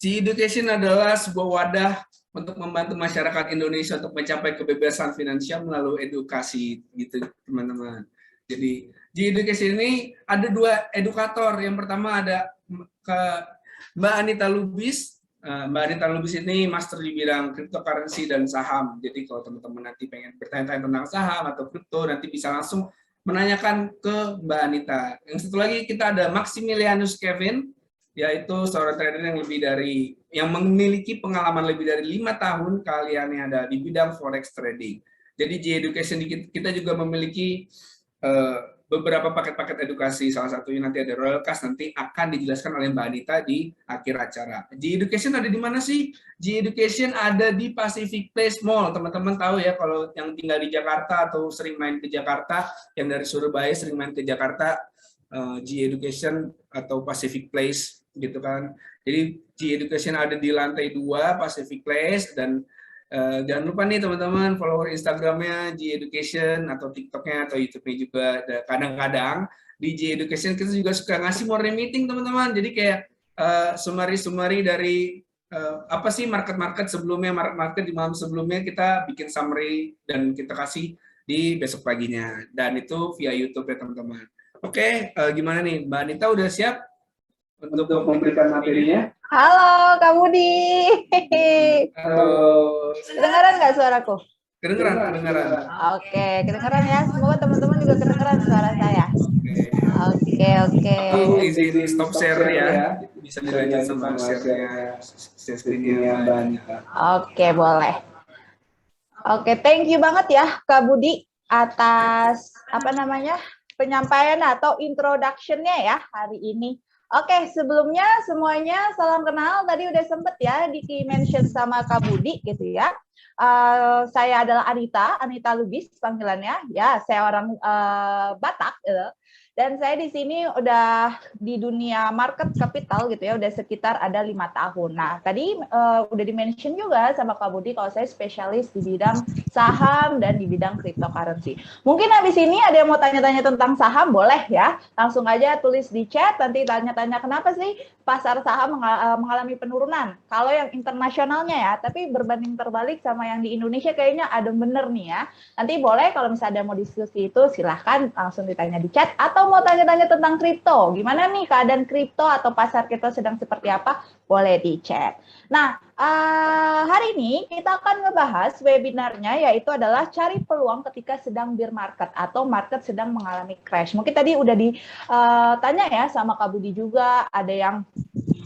G-Education adalah sebuah wadah untuk membantu masyarakat Indonesia untuk mencapai kebebasan finansial melalui edukasi, gitu teman-teman. Jadi G-Education ini ada 2 edukator. Yang pertama ada Mbak Anita Lubis. Mbak Anita Lubis ini master di bidang cryptocurrency dan saham. Jadi kalau teman-teman nanti pengen bertanya-tanya tentang saham atau kripto, nanti bisa langsung menanyakan ke Mbak Anita. Yang satu lagi kita ada Maximilianus Kevin, yaitu seorang trader yang memiliki pengalaman lebih dari 5 tahun kalian yang ada di bidang forex trading. Jadi G-Education kita juga memiliki beberapa paket-paket edukasi, salah satunya nanti ada Royal Cash, nanti akan dijelaskan oleh Mbak Anita di akhir acara. G-Education ada di mana sih? G-Education ada di Pacific Place Mall. Teman-teman tahu ya, kalau yang tinggal di Jakarta atau sering main ke Jakarta, yang dari Surabaya sering main ke Jakarta, G-Education atau Pacific Place gitu kan. Jadi G-Education ada di lantai 2 Pacific Place, dan jangan lupa nih teman-teman follow Instagramnya G-Education atau TikToknya atau YouTube-nya juga. Kadang-kadang di G-Education kita juga suka ngasih morning meeting teman-teman. Jadi kayak summary dari apa sih market sebelumnya, market di malam sebelumnya kita bikin summary dan kita kasih di besok paginya, dan itu via YouTube ya teman-teman. Oke, gimana nih Mbak Anita, udah siap untuk memberikan materinya? Halo Kak Budi. Halo. Kedengaran nggak suaraku? Kedengeran. Oke, kedengaran ya. Semoga teman-teman juga kedengaran suara saya. Oke. Aku izin stop share ya. Bisa dilanjut sama share-nya, share screen-nya Mbak Anita. Oke, boleh. Oke, thank you banget ya Kak Budi atas penyampaian atau introduction-nya ya hari ini. Oke, sebelumnya semuanya salam kenal. Tadi udah sempet ya di-mention sama Kak Budi gitu ya. Saya adalah Anita Lubis panggilannya. Ya, saya orang Batak. Dan saya di sini udah di dunia market capital gitu ya, udah sekitar ada 5 tahun. Nah, tadi udah di-mention juga sama Kak Budi kalau saya spesialis di bidang saham dan di bidang cryptocurrency. Mungkin habis ini ada yang mau tanya-tanya tentang saham, boleh ya. Langsung aja tulis di chat, nanti tanya-tanya kenapa sih pasar saham mengalami penurunan. Kalau yang internasionalnya ya, tapi berbanding terbalik sama yang di Indonesia kayaknya ada bener nih ya. Nanti boleh kalau misalnya ada mau diskusi itu silahkan langsung ditanya di chat, atau mau tanya-tanya tentang kripto, gimana nih keadaan kripto atau pasar kripto sedang seperti apa, boleh di chat. Nah, hari ini kita akan ngebahas webinarnya, yaitu adalah cari peluang ketika sedang bear market atau market sedang mengalami crash. Mungkin tadi udah ditanya ya sama Kak Budi juga, ada yang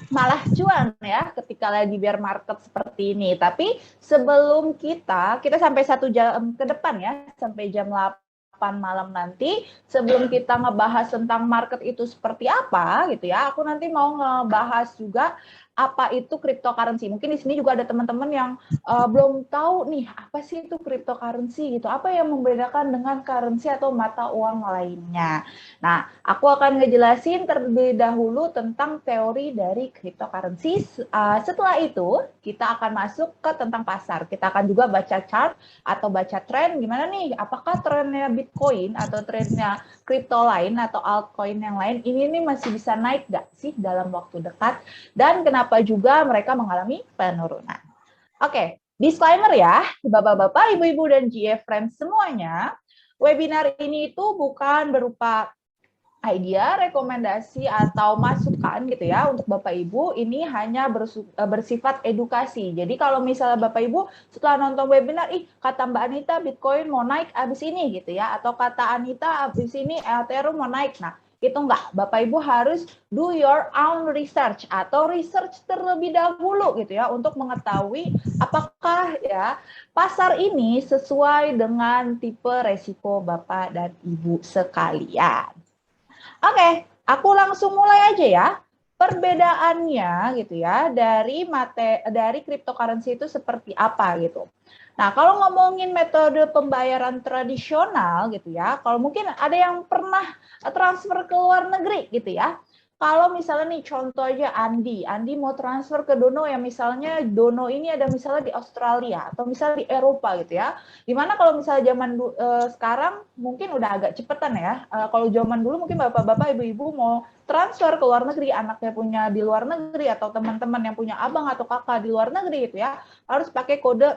malah cuan ya ketika lagi bear market seperti ini. Tapi sebelum kita sampai 1 jam ke depan ya, sampai jam 8 malam nanti, sebelum kita ngebahas tentang market itu seperti apa gitu ya, aku nanti mau ngebahas juga apa itu cryptocurrency. Mungkin di sini juga ada teman-teman yang belum tahu nih apa sih itu cryptocurrency gitu. Apa yang membedakan dengan currency atau mata uang lainnya. Nah, aku akan ngejelasin terlebih dahulu tentang teori dari cryptocurrency. Setelah itu, kita akan masuk ke tentang pasar. Kita akan juga baca chart atau baca tren gimana nih, apakah trennya Bitcoin atau trennya kripto lain atau altcoin yang lain ini nih masih bisa naik nggak sih dalam waktu dekat, dan kenapa juga mereka mengalami penurunan. Oke, disclaimer ya, Bapak-bapak, Ibu-ibu, dan GF Friends semuanya, webinar ini itu bukan berupa idea, rekomendasi, atau masukan gitu ya untuk Bapak Ibu, ini hanya bersifat edukasi. Jadi kalau misalnya Bapak Ibu setelah nonton webinar, kata Mbak Anita Bitcoin mau naik abis ini gitu ya, atau kata Anita abis ini Ethereum mau naik, nah itu enggak. Bapak Ibu harus do your own research atau research terlebih dahulu gitu ya untuk mengetahui apakah ya pasar ini sesuai dengan tipe resiko Bapak dan Ibu sekalian. Oke, aku langsung mulai aja ya. Perbedaannya gitu ya dari cryptocurrency itu seperti apa gitu. Nah, kalau ngomongin metode pembayaran tradisional gitu ya, kalau mungkin ada yang pernah transfer ke luar negeri gitu ya. kalau misalnya nih contoh aja Andi mau transfer ke Dono yang misalnya Dono ini ada misalnya di Australia atau misalnya di Eropa gitu ya. Dimana kalau misalnya zaman sekarang mungkin udah agak cepetan ya. Kalau zaman dulu mungkin bapak-bapak, ibu-ibu mau transfer ke luar negeri, anaknya punya di luar negeri atau teman-teman yang punya abang atau kakak di luar negeri gitu ya, harus pakai kode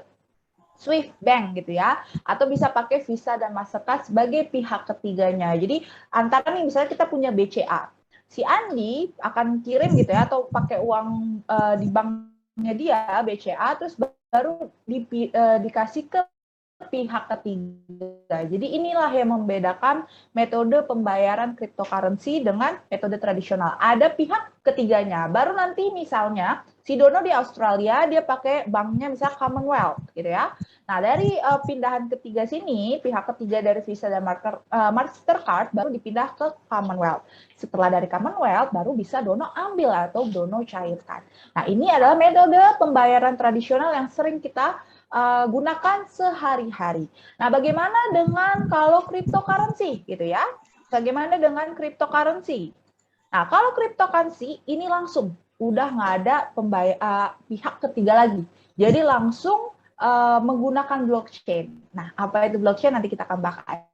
Swift Bank gitu ya, atau bisa pakai Visa dan Mastercard sebagai pihak ketiganya. Jadi antara nih misalnya kita punya BCA, si Andi akan kirim gitu ya, atau pakai uang di banknya dia BCA, terus baru dikasih ke pihak ketiga. Jadi inilah yang membedakan metode pembayaran cryptocurrency dengan metode tradisional. Ada pihak ketiganya. Baru nanti misalnya si Dono di Australia dia pakai banknya misalnya Commonwealth gitu ya. Nah, dari pindahan ketiga sini, pihak ketiga dari Visa dan Mastercard baru dipindah ke Commonwealth. Setelah dari Commonwealth baru bisa Dono ambil atau Dono cairkan. Nah, ini adalah metode pembayaran tradisional yang sering kita gunakan sehari-hari. Nah, bagaimana dengan kalau cryptocurrency gitu ya? Bagaimana dengan cryptocurrency? Nah, kalau cryptocurrency ini langsung udah nggak ada pihak ketiga lagi. Jadi langsung menggunakan blockchain. Nah, apa itu blockchain nanti kita akan bahas.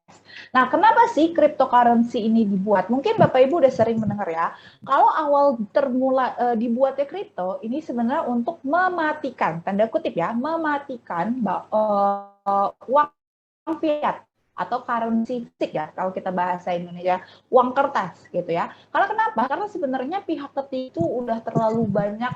Nah, kenapa sih cryptocurrency ini dibuat? Mungkin Bapak Ibu udah sering mendengar ya. Kalau awal dibuatnya kripto, ini sebenarnya untuk mematikan, tanda kutip ya, mematikan uang fiat atau currency fisik ya, kalau kita bahasa Indonesia, uang kertas gitu ya. Karena kenapa? Karena sebenarnya pihak ketiga itu udah terlalu banyak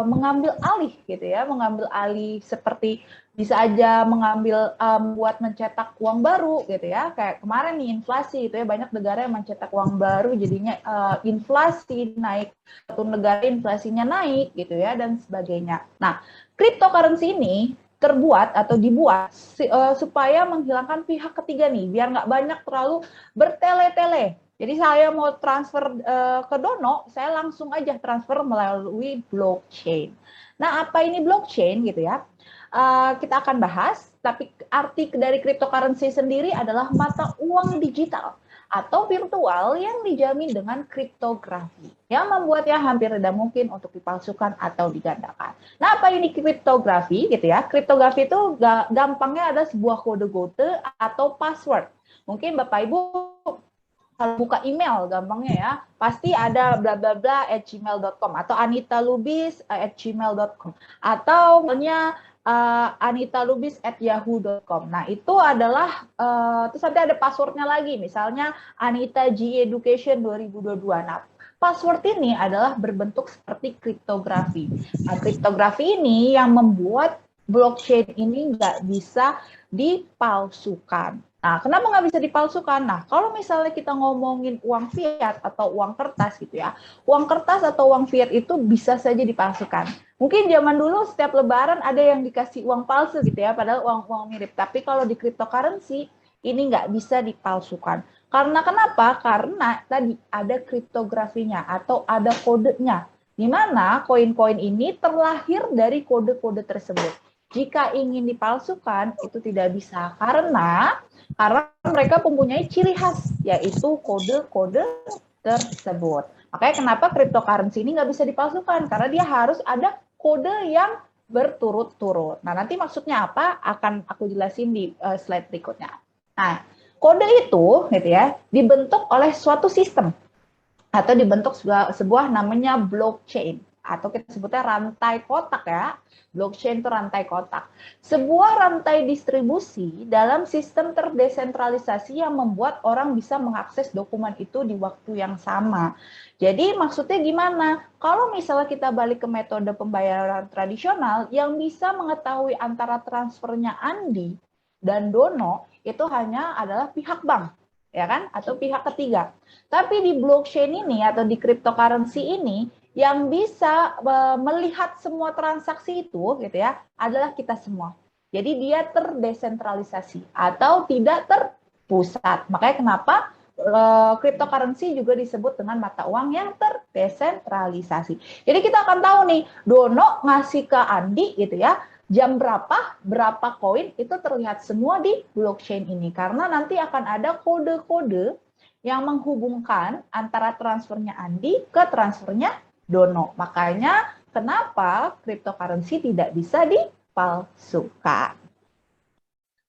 mengambil alih gitu ya, mengambil alih seperti bisa aja mengambil buat mencetak uang baru gitu ya, kayak kemarin nih inflasi itu ya, banyak negara yang mencetak uang baru jadinya inflasi naik, satu negara inflasinya naik gitu ya, dan sebagainya. Nah, cryptocurrency ini terbuat atau dibuat supaya menghilangkan pihak ketiga nih, biar nggak banyak terlalu bertele-tele. Jadi saya mau transfer ke Dono, saya langsung aja transfer melalui blockchain. Nah, apa ini blockchain gitu ya? Kita akan bahas, tapi arti dari cryptocurrency sendiri adalah mata uang digital atau virtual yang dijamin dengan kriptografi yang membuatnya hampir tidak mungkin untuk dipalsukan atau digandakan. Nah, apa ini kriptografi gitu ya? Kriptografi itu gampangnya ada sebuah kode-kode atau password. Mungkin Bapak Ibu kalau buka email gampangnya ya, pasti ada bla bla bla @gmail.com atau anitalubis@gmail.com atau misalnya anitalubis@yahoo.com. Nah, itu adalah terus nanti ada passwordnya lagi, misalnya Anita G Education 2022. Nah, password ini adalah berbentuk seperti kriptografi. Nah, kriptografi ini yang membuat blockchain ini nggak bisa dipalsukan. Nah, kenapa nggak bisa dipalsukan? Nah, kalau misalnya kita ngomongin uang fiat atau uang kertas gitu ya, uang kertas atau uang fiat itu bisa saja dipalsukan. Mungkin zaman dulu setiap lebaran ada yang dikasih uang palsu gitu ya, padahal uang-uang mirip. Tapi kalau di cryptocurrency, ini nggak bisa dipalsukan. Karena kenapa? Karena tadi ada kriptografinya atau ada kodenya, di mana koin-koin ini terlahir dari kode-kode tersebut. Jika ingin dipalsukan, itu tidak bisa karena mereka mempunyai ciri khas, yaitu kode-kode tersebut. Makanya kenapa cryptocurrency ini nggak bisa dipalsukan, karena dia harus ada kode yang berturut-turut. Nah, nanti maksudnya apa akan aku jelasin di slide berikutnya. Nah, kode itu gitu ya, dibentuk oleh suatu sistem atau dibentuk sebuah namanya blockchain atau kita sebutnya rantai kotak ya. Blockchain itu rantai kotak. Sebuah rantai distribusi dalam sistem terdesentralisasi yang membuat orang bisa mengakses dokumen itu di waktu yang sama. Jadi maksudnya gimana? Kalau misalnya kita balik ke metode pembayaran tradisional, yang bisa mengetahui antara transfernya Andi dan Dono itu hanya adalah pihak bank, ya kan? Atau pihak ketiga. Tapi di blockchain ini atau di cryptocurrency ini, yang bisa melihat semua transaksi itu gitu ya adalah kita semua. Jadi dia terdesentralisasi atau tidak terpusat. Makanya kenapa cryptocurrency juga disebut dengan mata uang yang terdesentralisasi. Jadi kita akan tahu nih, Dono ngasih ke Andi gitu ya, jam berapa koin itu terlihat semua di blockchain ini karena nanti akan ada kode-kode yang menghubungkan antara transfernya Andi ke transfernya Dono. Makanya kenapa cryptocurrency tidak bisa dipalsukan.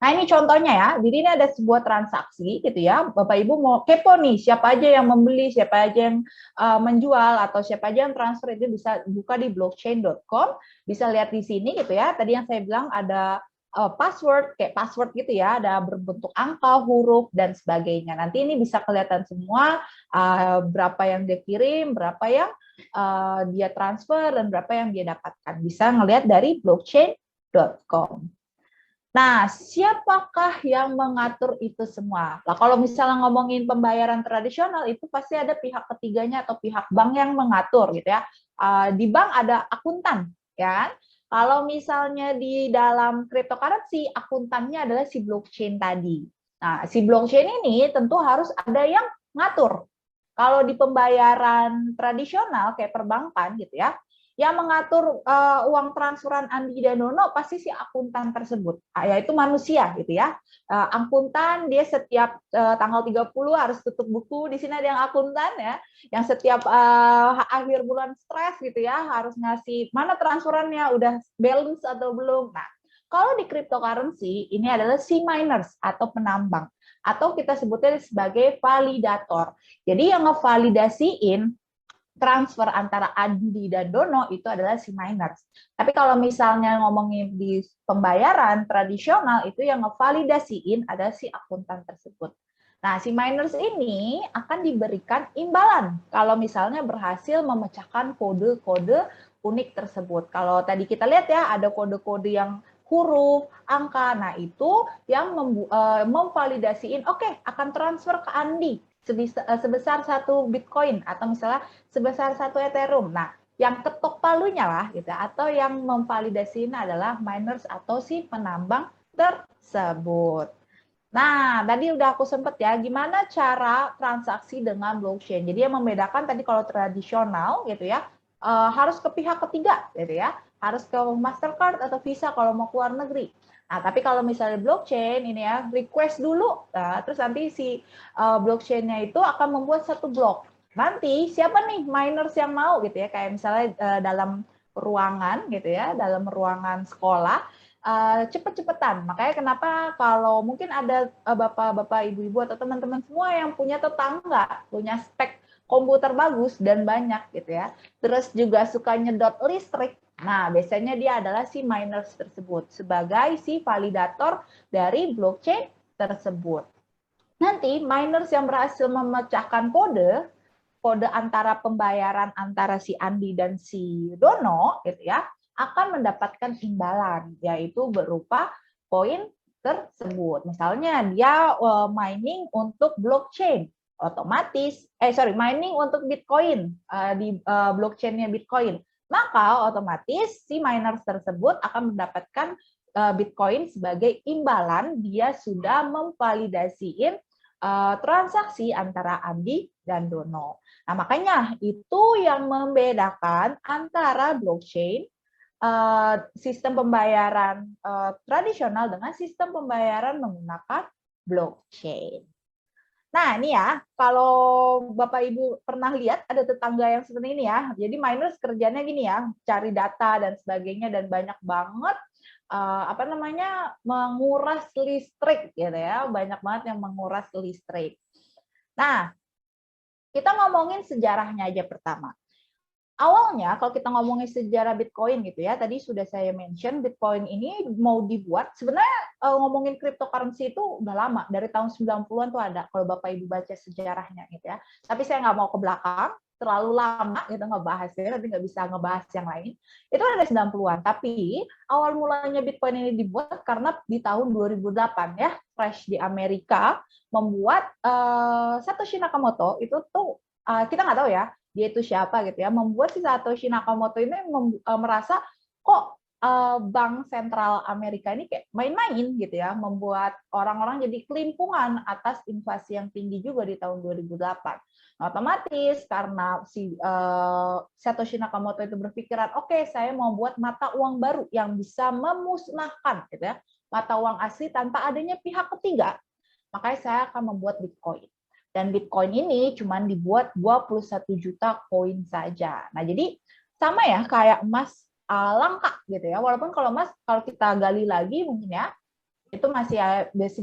Nah, ini contohnya ya. Jadi ini ada sebuah transaksi gitu ya. Bapak Ibu mau kepo nih, siapa aja yang membeli, siapa aja yang menjual, atau siapa aja yang transfer, itu bisa buka di blockchain.com. Bisa lihat di sini gitu ya. Tadi yang saya bilang ada password, kayak password gitu ya, ada berbentuk angka, huruf, dan sebagainya. Nanti ini bisa kelihatan semua berapa yang dia kirim, berapa yang dia transfer, dan berapa yang dia dapatkan. Bisa ngelihat dari blockchain.com. Nah, siapakah yang mengatur itu semua? Nah, kalau misalnya ngomongin pembayaran tradisional, itu pasti ada pihak ketiganya atau pihak bank yang mengatur gitu ya. Di bank ada akuntan, ya. Kalau misalnya di dalam cryptocurrency, akuntannya adalah si blockchain tadi. Nah, si blockchain ini tentu harus ada yang ngatur. Kalau di pembayaran tradisional kayak perbankan gitu ya, yang mengatur uang transferan Andi dan Dono pasti si akuntan tersebut, yaitu manusia gitu ya. Akuntan dia setiap tanggal 30 harus tutup buku, di sini ada yang akuntan ya, yang setiap akhir bulan stres gitu ya, harus ngasih mana transferannya, udah balance atau belum. Nah, kalau di cryptocurrency ini adalah si miners atau penambang, atau kita sebutnya sebagai validator. Jadi yang ngevalidasiin transfer antara Andi dan Dono itu adalah si miners. Tapi kalau misalnya ngomongin di pembayaran tradisional, itu yang ngevalidasiin adalah si akuntan tersebut. Nah, si miners ini akan diberikan imbalan kalau misalnya berhasil memecahkan kode-kode unik tersebut. Kalau tadi kita lihat ya, ada kode-kode yang huruf, angka. Nah, itu yang memvalidasiin, oke, akan transfer ke Andi sebesar 1 Bitcoin atau misalnya sebesar 1 Ethereum. Nah, yang ketok palunya lah gitu, atau yang memvalidasinya adalah miners atau si penambang tersebut. Nah, tadi udah aku sempet ya, gimana cara transaksi dengan blockchain. Jadi yang membedakan tadi kalau tradisional gitu ya, harus ke pihak ketiga gitu ya, harus ke Mastercard atau Visa kalau mau keluar negeri. Nah, tapi kalau misalnya blockchain ini ya, request dulu, nah, terus nanti si blockchain-nya itu akan membuat satu blok. Nanti siapa nih miners yang mau gitu ya, kayak misalnya dalam ruangan gitu ya, dalam ruangan sekolah, cepet-cepetan. Makanya kenapa kalau mungkin ada bapak-bapak, ibu-ibu atau teman-teman semua yang punya tetangga, punya spek komputer bagus dan banyak gitu ya. Terus juga suka nyedot listrik. Nah, biasanya dia adalah si miners tersebut sebagai si validator dari blockchain tersebut. Nanti miners yang berhasil memecahkan kode antara pembayaran antara si Andi dan si Dono gitu ya, akan mendapatkan imbalan, yaitu berupa koin tersebut. Misalnya dia mining untuk blockchain, otomatis mining untuk Bitcoin di blockchainnya Bitcoin, maka otomatis si miners tersebut akan mendapatkan Bitcoin sebagai imbalan dia sudah memvalidasiin transaksi antara Andi dan Dono. Nah, makanya itu yang membedakan antara blockchain, sistem pembayaran tradisional dengan sistem pembayaran menggunakan blockchain. Nah, ini ya, kalau Bapak Ibu pernah lihat ada tetangga yang seperti ini ya. Jadi miners kerjanya gini ya, cari data dan sebagainya, dan banyak banget menguras listrik gitu ya. Banyak banget yang menguras listrik. Nah, kita ngomongin sejarahnya aja pertama. Awalnya kalau kita ngomongin sejarah Bitcoin gitu ya, tadi sudah saya mention Bitcoin ini mau dibuat, sebenarnya ngomongin cryptocurrency itu udah lama, dari tahun 90-an tuh ada kalau Bapak Ibu baca sejarahnya gitu ya. Tapi saya nggak mau ke belakang, terlalu lama gitu ngebahasnya, nanti nggak bisa ngebahas yang lain. Itu ada 90-an, tapi awal mulanya Bitcoin ini dibuat karena di tahun 2008 ya, Crash di Amerika membuat Satoshi Nakamoto itu tuh kita nggak tahu ya dia itu siapa gitu ya, membuat si Satoshi Nakamoto ini merasa kok bank sentral Amerika ini kayak main-main gitu ya, membuat orang-orang jadi kelimpungan atas inflasi yang tinggi juga di tahun 2008. Nah, otomatis karena si Satoshi Nakamoto itu berpikiran, oke, saya mau buat mata uang baru yang bisa memusnahkan gitu ya, mata uang asli tanpa adanya pihak ketiga, makanya saya akan membuat Bitcoin. Dan Bitcoin ini cuma dibuat 21 juta koin saja. Nah, jadi sama ya kayak emas langka gitu ya. Walaupun kalau emas kalau kita gali lagi mungkin ya itu masih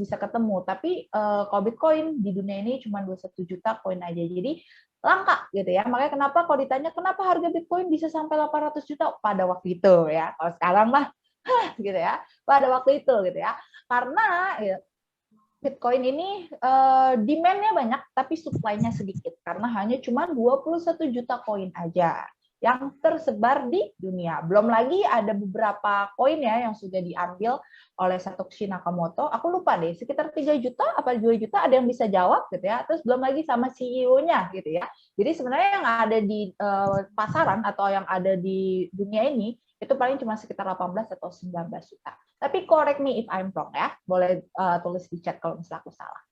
bisa ketemu. Tapi kalau Bitcoin di dunia ini cuma 21 juta koin aja. Jadi langka gitu ya. Makanya kenapa kalau ditanya kenapa harga Bitcoin bisa sampai 800 juta pada waktu itu ya. Kalau sekarang mah gitu ya. Pada waktu itu gitu ya. Karena ya, Bitcoin ini demand-nya banyak, tapi supply-nya sedikit. Karena hanya cuma 21 juta koin aja yang tersebar di dunia. Belum lagi ada beberapa koin ya yang sudah diambil oleh Satoshi Nakamoto. Aku lupa deh, sekitar 3 juta apa 2 juta, ada yang bisa jawab gitu ya. Terus belum lagi sama CEO-nya gitu ya. Jadi sebenarnya yang ada di pasaran atau yang ada di dunia ini itu paling cuma sekitar 18 atau 19 juta. Tapi correct me if I'm wrong ya, boleh tulis di chat kalau misalnya aku salah.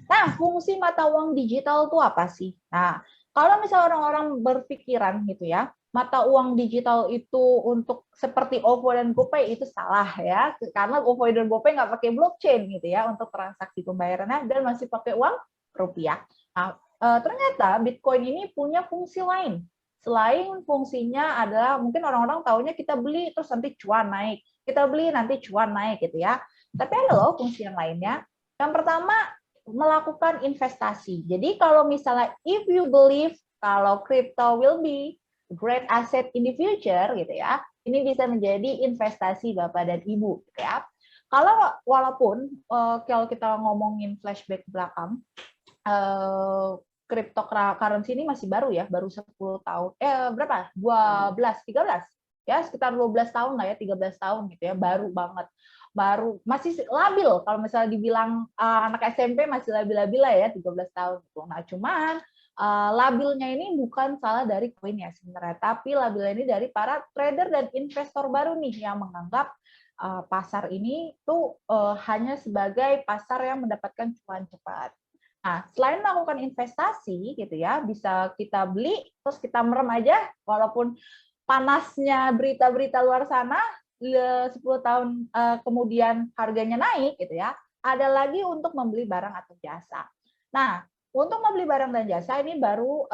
Nah, fungsi mata uang digital itu apa sih? Nah, kalau misalnya orang-orang berpikiran gitu ya, mata uang digital itu untuk seperti OVO dan GoPay itu salah ya, karena OVO dan GoPay nggak pakai blockchain gitu ya untuk transaksi pembayarannya dan masih pakai uang rupiah. Nah, ternyata Bitcoin ini punya fungsi lain. Selain fungsinya adalah mungkin orang-orang taunya kita beli terus nanti cuan naik, kita beli nanti cuan naik gitu ya. Tapi ada loh fungsi yang lainnya. Yang pertama melakukan investasi. Jadi kalau misalnya if you believe kalau crypto will be great asset in the future gitu ya, ini bisa menjadi investasi Bapak dan Ibu gitu ya. Kalau walaupun kalau kita ngomongin flashback belakang, cryptocurrency ini masih baru ya, baru 10 tahun. Berapa? 12, 13. Ya, sekitar 12 tahun lah ya, 13 tahun gitu ya, baru banget. Baru masih labil kalau misalnya dibilang anak SMP masih labil-labil lah ya 13 tahun gitu. Nah, cuman labilnya ini bukan salah dari koin ya sebenarnya, tapi labilnya ini dari para trader dan investor baru nih yang menganggap pasar ini tuh hanya sebagai pasar yang mendapatkan cuan cepat. Nah, selain melakukan investasi gitu ya, bisa kita beli terus kita merem aja walaupun panasnya berita-berita luar sana 10 tahun kemudian harganya naik gitu ya. Ada lagi untuk membeli barang atau jasa. Nah, untuk membeli barang dan jasa ini baru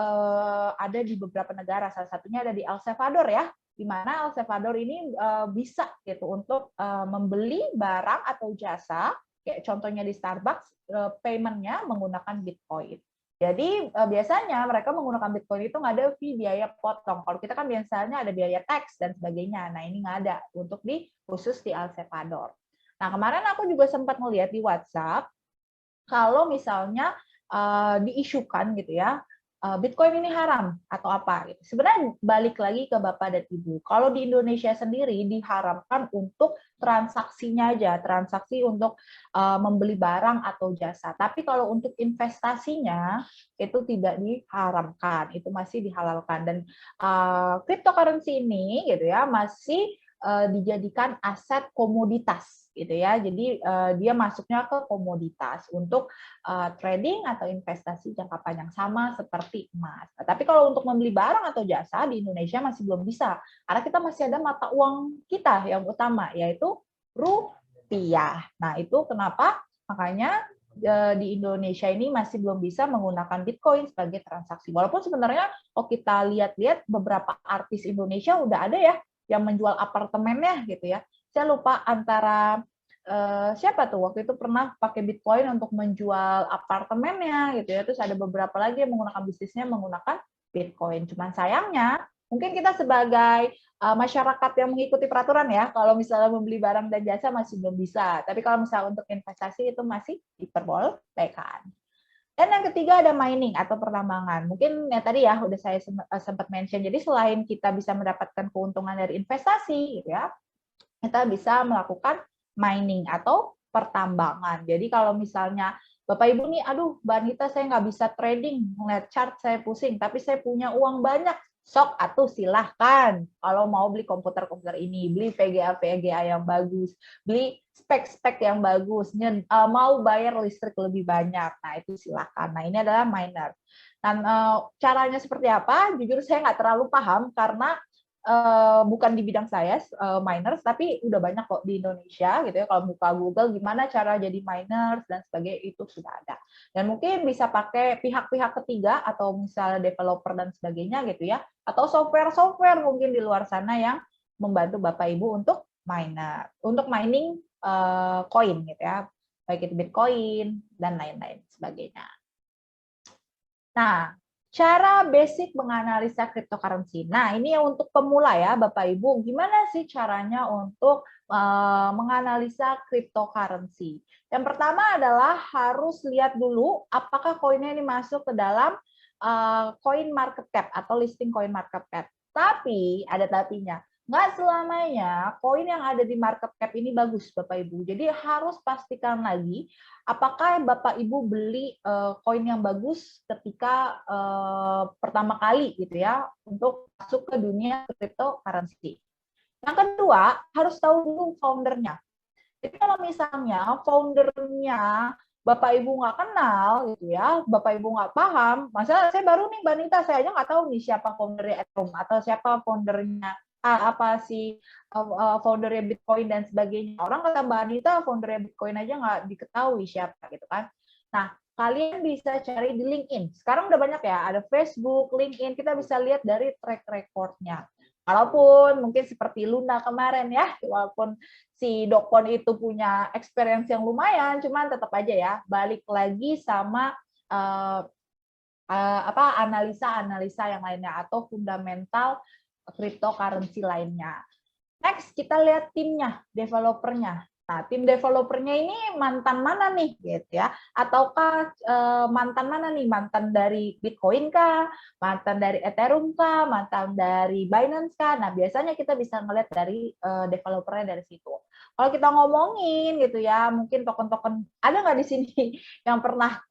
ada di beberapa negara, salah satunya ada di El Salvador ya, di mana El Salvador ini bisa gitu untuk membeli barang atau jasa, kayak contohnya di Starbucks, payment-nya menggunakan Bitcoin. Jadi biasanya mereka menggunakan Bitcoin itu nggak ada fee biaya potong. Kalau kita kan biasanya ada biaya tax dan sebagainya. Nah ini nggak ada untuk khusus di El Salvador. Nah kemarin aku juga sempat melihat di WhatsApp kalau misalnya diisukan gitu ya, Bitcoin ini haram atau apa gitu. Sebenarnya balik lagi ke Bapak dan Ibu. Kalau di Indonesia sendiri diharamkan untuk transaksinya aja, transaksi untuk membeli barang atau jasa. Tapi kalau untuk investasinya itu tidak diharamkan, itu masih dihalalkan. Dan cryptocurrency ini gitu ya masih dijadikan aset komoditas gitu ya. Jadi dia masuknya ke komoditas untuk trading atau investasi jangka panjang sama seperti emas. Nah, tapi kalau untuk membeli barang atau jasa di Indonesia masih belum bisa karena kita masih ada mata uang kita yang utama yaitu rupiah. Nah, itu kenapa makanya di Indonesia ini masih belum bisa menggunakan Bitcoin sebagai transaksi. Walaupun sebenarnya kalau kita lihat-lihat beberapa artis Indonesia udah ada ya yang menjual apartemennya gitu ya. Saya lupa antara siapa tuh waktu itu pernah pakai Bitcoin untuk menjual apartemennya gitu ya. Terus ada beberapa lagi yang menggunakan bisnisnya menggunakan Bitcoin. Cuman sayangnya mungkin kita sebagai masyarakat yang mengikuti peraturan ya, kalau misalnya membeli barang dan jasa masih belum bisa. Tapi kalau misalnya untuk investasi itu masih diperbolehkan. Dan yang ketiga ada mining atau pertambangan. Mungkin ya tadi ya udah saya sempat mention. Jadi selain kita bisa mendapatkan keuntungan dari investasi, gitu ya, kita bisa melakukan mining atau pertambangan. Jadi kalau misalnya Bapak Ibu nih, aduh Mbak Anita saya nggak bisa trading, ngeliat chart saya pusing, tapi saya punya uang banyak, sok atuh silahkan. Kalau mau beli komputer-komputer ini, beli VGA yang bagus, beli spek-spek yang bagus, mau bayar listrik lebih banyak, nah itu silahkan. Nah ini adalah miner. Dan caranya seperti apa? Jujur saya nggak terlalu paham karena bukan di bidang saya miners, tapi udah banyak kok di Indonesia gitu ya. Kalau buka Google gimana cara jadi miners dan sebagainya itu sudah ada. Dan mungkin bisa pakai pihak-pihak ketiga atau misalnya developer dan sebagainya gitu ya. Atau software-software mungkin di luar sana yang membantu Bapak Ibu untuk mining koin gitu ya. Baik itu Bitcoin dan lain-lain sebagainya. Nah, cara basic menganalisa cryptocurrency. Nah, ini untuk pemula ya, Bapak Ibu. Gimana sih caranya untuk menganalisa cryptocurrency? Yang pertama adalah harus lihat dulu apakah koinnya ini masuk ke dalam coin market cap atau listing coin market cap. Tapi ada tapinya. Nggak selamanya koin yang ada di market cap ini bagus, Bapak Ibu. Jadi harus pastikan lagi apakah Bapak Ibu beli koin yang bagus ketika pertama kali gitu ya untuk masuk ke dunia cryptocurrency. Yang kedua, harus tahu dulu foundernya. Jadi kalau misalnya foundernya Bapak Ibu nggak kenal gitu ya, Bapak Ibu nggak paham, masalah saya baru nih Mbak Nita, saya aja nggak tahu nih siapa foundernya Ethereum atau siapa foundernya apa sih foundernya Bitcoin dan sebagainya. Orang kata Mbak Anita foundernya Bitcoin aja nggak diketahui siapa gitu kan. Nah, kalian bisa cari di LinkedIn. Sekarang udah banyak ya, ada Facebook, LinkedIn, kita bisa lihat dari track record-nya. Walaupun mungkin seperti Luna kemarin ya, walaupun si Dokpon itu punya experience yang lumayan, cuman tetap aja ya, balik lagi sama analisa-analisa yang lainnya atau fundamental cryptocurrency lainnya. Next, kita lihat timnya, developernya. Nah, tim developernya ini mantan mana nih, gitu ya? Ataukah mantan mana nih? Mantan dari Bitcoin kah? Mantan dari Ethereum kah? Mantan dari Binance kah? Nah, biasanya kita bisa ngeliat dari developernya dari situ. Kalau kita ngomongin gitu ya, mungkin token-token ada nggak di sini yang pernah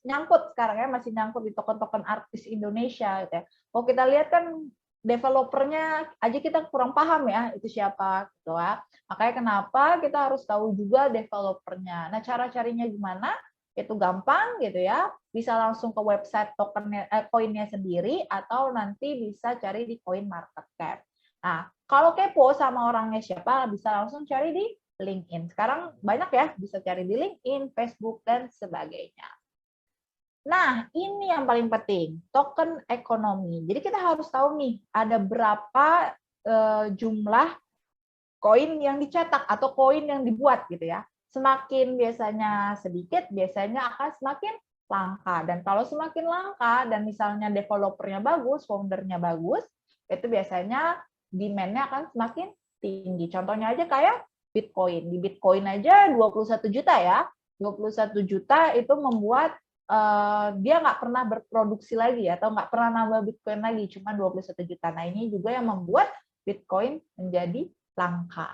nyangkut sekarang ya, masih nyangkut di token-token artis Indonesia, gitu ya. Kalau kita lihat kan developernya aja kita kurang paham ya itu siapa gitu ya. Makanya kenapa kita harus tahu juga developernya. Nah, cara carinya gimana? Itu gampang gitu ya. Bisa langsung ke website tokennya koinnya sendiri atau nanti bisa cari di Coin Market Cap. Nah, kalau kepo sama orangnya siapa bisa langsung cari di LinkedIn. Sekarang banyak ya bisa cari di LinkedIn, Facebook dan sebagainya. Nah, ini yang paling penting, token ekonomi. Jadi kita harus tahu nih, ada berapa jumlah koin yang dicetak atau koin yang dibuat gitu ya. Semakin biasanya sedikit, biasanya akan semakin langka. Dan kalau semakin langka dan misalnya developernya bagus, foundernya bagus, itu biasanya demand-nya akan semakin tinggi. Contohnya aja kayak Bitcoin. Di Bitcoin aja 21 juta ya. 21 juta itu membuat dia nggak pernah berproduksi lagi atau nggak pernah nambah Bitcoin lagi, cuma 21 juta. Nah, ini juga yang membuat Bitcoin menjadi langka.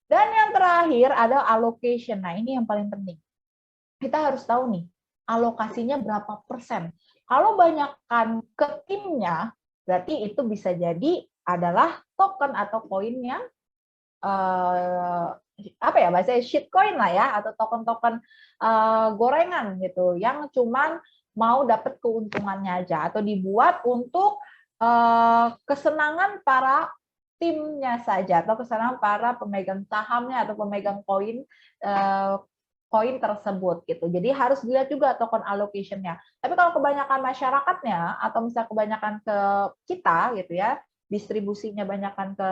Dan yang terakhir ada allocation. Nah, ini yang paling penting. Kita harus tahu nih, alokasinya berapa persen. Kalau banyakkan ke timnya, berarti itu bisa jadi adalah token atau koin yang apa ya bahasanya shitcoin lah ya, atau token-token gorengan gitu yang cuman mau dapat keuntungannya aja atau dibuat untuk kesenangan para timnya saja atau kesenangan para pemegang sahamnya atau pemegang koin tersebut gitu. Jadi harus dilihat juga token allocation-nya. Tapi kalau kebanyakan masyarakatnya atau misalnya kebanyakan ke kita gitu ya, distribusinya banyakkan ke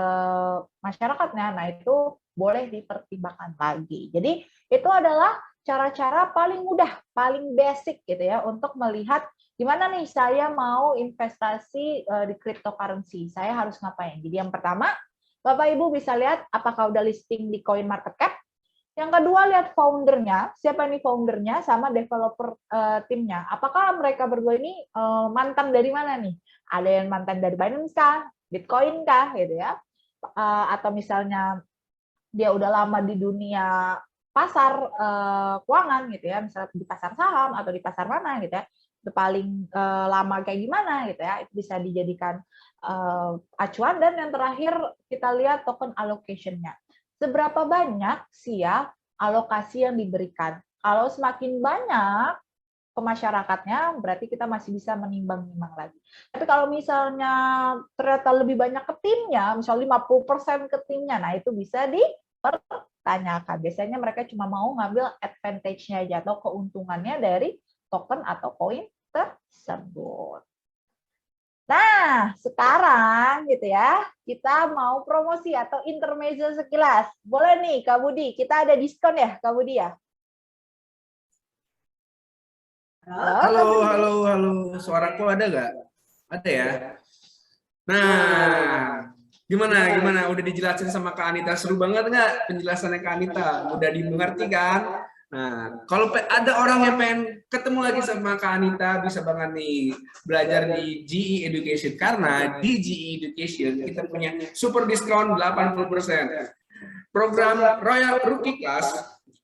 masyarakatnya, nah itu boleh dipertimbangkan lagi. Jadi itu adalah cara-cara paling mudah, paling basic gitu ya untuk melihat gimana nih saya mau investasi di cryptocurrency. Saya harus ngapain? Jadi yang pertama, Bapak Ibu bisa lihat apakah udah listing di Coin Market Cap. Yang kedua, lihat foundernya, siapa nih foundernya sama developer timnya. Apakah mereka berdua ini mantan dari mana nih? Ada yang mantan dari Binance kah? Bitcoin kah gitu ya, atau misalnya dia udah lama di dunia pasar keuangan gitu ya, misalnya di pasar saham atau di pasar mana gitu ya, itu paling lama kayak gimana gitu ya, itu bisa dijadikan acuan. Dan yang terakhir kita lihat token allocation-nya, seberapa banyak sih ya alokasi yang diberikan. Kalau semakin banyak ke masyarakatnya, berarti kita masih bisa menimbang-nimbang lagi. Tapi kalau misalnya ternyata lebih banyak ke timnya, misal 50% ke timnya, nah itu bisa dipertanyakan. Biasanya mereka cuma mau ngambil advantage-nya aja atau keuntungannya dari token atau koin tersebut. Nah, sekarang gitu ya, kita mau promosi atau intermezzo sekilas. Boleh nih, Kak Budi, kita ada diskon ya, Kak Budi ya? Halo. Suaraku ada nggak? Ada ya? Nah, gimana? Udah dijelasin sama Kak Anita, seru banget nggak penjelasannya Kak Anita? Udah dimengerti kan? Nah, kalau ada orang yang pengen ketemu lagi sama Kak Anita, bisa banget nih belajar di GE Education. Karena di GE Education kita punya super diskon 80%. Program Royal Rookie Class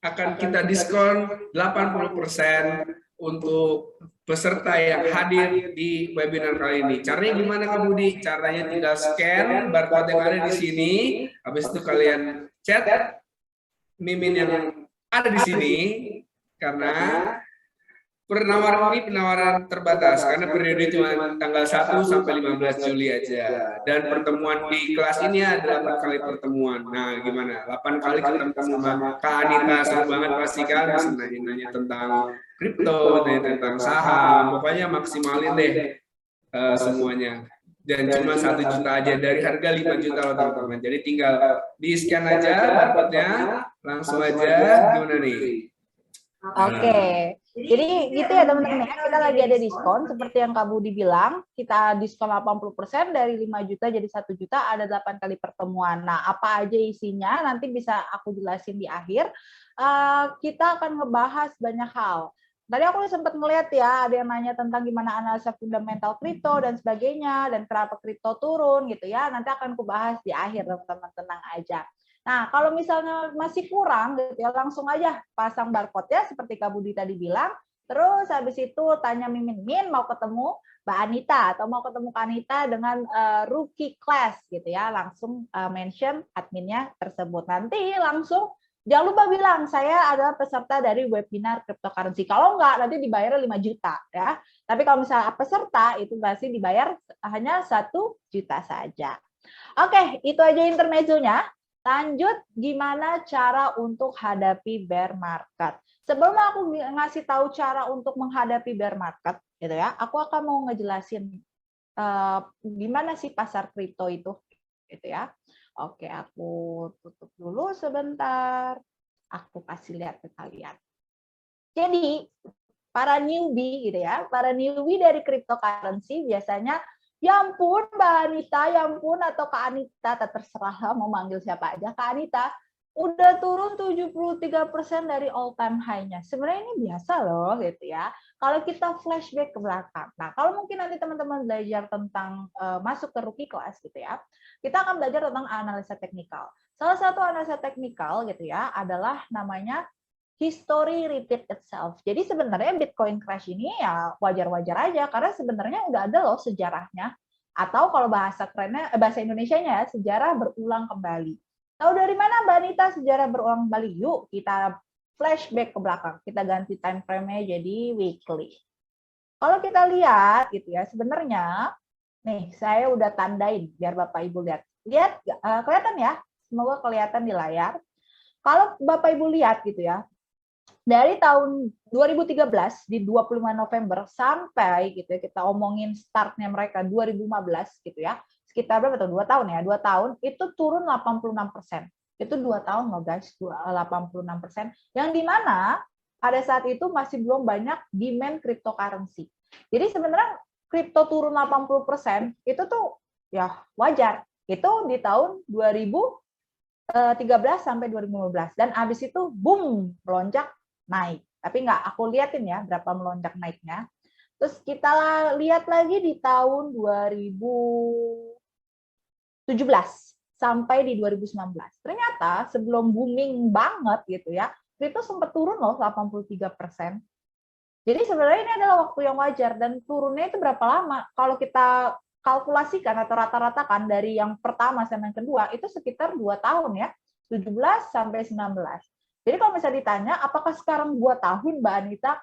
akan kita diskon 80% untuk peserta yang hadir di webinar kali ini. Caranya gimana Kak Budi? Caranya tinggal scan barcode yang ada di sini, habis itu kalian chat Mimin yang ada di sini, karena penawaran ini penawaran terbatas karena periode cuma tanggal 1 sampai 15 Juli aja. Dan pertemuan di kelas ini ada 8 kali pertemuan. Nah, gimana? 8 kali ketemu sama Kak Anita, seru banget pasti kan, bisa nanya-nanya tentang kripto, nanya tentang saham, pokoknya maksimalin deh semuanya. Dan cuma 1 juta aja, dari harga 5 juta loh teman-teman. Jadi tinggal di scan aja barcode-nya, langsung aja, gimana nih? Oke, jadi gitu ya teman-teman ya, kita lagi ada diskon seperti yang Kak Budi bilang, kita diskon 80% dari 5 juta jadi 1 juta, ada 8 kali pertemuan. Nah, apa aja isinya nanti bisa aku jelasin di akhir. Kita akan ngebahas banyak hal. Tadi aku sempat melihat ya, ada yang nanya tentang gimana analisa fundamental kripto dan sebagainya, dan kenapa kripto turun gitu ya, nanti akan aku bahas di akhir teman-teman, tenang aja. Nah, kalau misalnya masih kurang gitu ya, langsung aja pasang barcode ya seperti Kak Budi tadi bilang. Terus habis itu tanya Mimin, Min mau ketemu Mbak Anita atau mau ketemu Kak Anita dengan rookie class gitu ya, langsung mention adminnya tersebut. Nanti langsung jangan lupa bilang saya adalah peserta dari webinar cryptocurrency. Kalau enggak nanti dibayar 5 juta ya. Tapi kalau misalnya peserta itu pasti dibayar hanya 1 juta saja. Oke, itu aja intermezzonya. Lanjut, gimana cara untuk hadapi bear market? Sebelum aku ngasih tahu cara untuk menghadapi bear market, gitu ya, aku akan mau ngejelasin gimana sih pasar kripto itu, gitu ya. Oke, aku tutup dulu sebentar. Aku kasih lihat ke kalian. Jadi, para newbie gitu ya, para newbie dari cryptocurrency biasanya ya ampun Mbak Anita, ya ampun, atau Kak Anita, terserah mau manggil siapa aja, Kak Anita, udah turun 73% dari all time high-nya. Sebenarnya ini biasa loh gitu ya. Kalau kita flashback ke belakang. Nah, kalau mungkin nanti teman-teman belajar tentang masuk ke rookie class gitu ya, kita akan belajar tentang analisa teknikal. Salah satu analisa teknikal gitu ya adalah namanya history repeat itself. Jadi sebenarnya Bitcoin crash ini ya wajar-wajar aja karena sebenarnya udah ada loh sejarahnya. Atau kalau bahasa kerennya bahasa Indonesianya ya, sejarah berulang kembali. Tahu dari mana Mbak Anita sejarah berulang kembali? Yuk kita flashback ke belakang. Kita ganti time frame-nya jadi weekly. Kalau kita lihat gitu ya, sebenarnya nih saya udah tandain biar Bapak Ibu lihat. Lihat kelihatan ya? Semoga kelihatan di layar. Kalau Bapak Ibu lihat gitu ya, dari tahun 2013 di 25 November sampai gitu ya, kita omongin startnya mereka 2015 gitu ya, sekitar berapa tuh? 2 tahun ya, 2 tahun itu turun 86%. Itu 2 tahun loh guys, 86%. Yang dimana pada saat itu masih belum banyak demand cryptocurrency. Jadi sebenarnya kripto turun 80% itu tuh ya wajar. Itu di tahun 2013 sampai 2015 dan habis itu boom melonjak naik. Tapi nggak aku liatin ya berapa melonjak naiknya. Terus kita lihat lagi di tahun 2017 sampai di 2019. Ternyata sebelum booming banget gitu ya, kripto sempat turun loh 83%. Jadi sebenarnya ini adalah waktu yang wajar dan turunnya itu berapa lama? Kalau kita kalkulasikan atau rata-ratakan dari yang pertama sampai yang kedua itu sekitar 2 tahun ya, 17 sampai 19. Jadi kalau misalnya ditanya, apakah sekarang 2 tahun Mbak Anita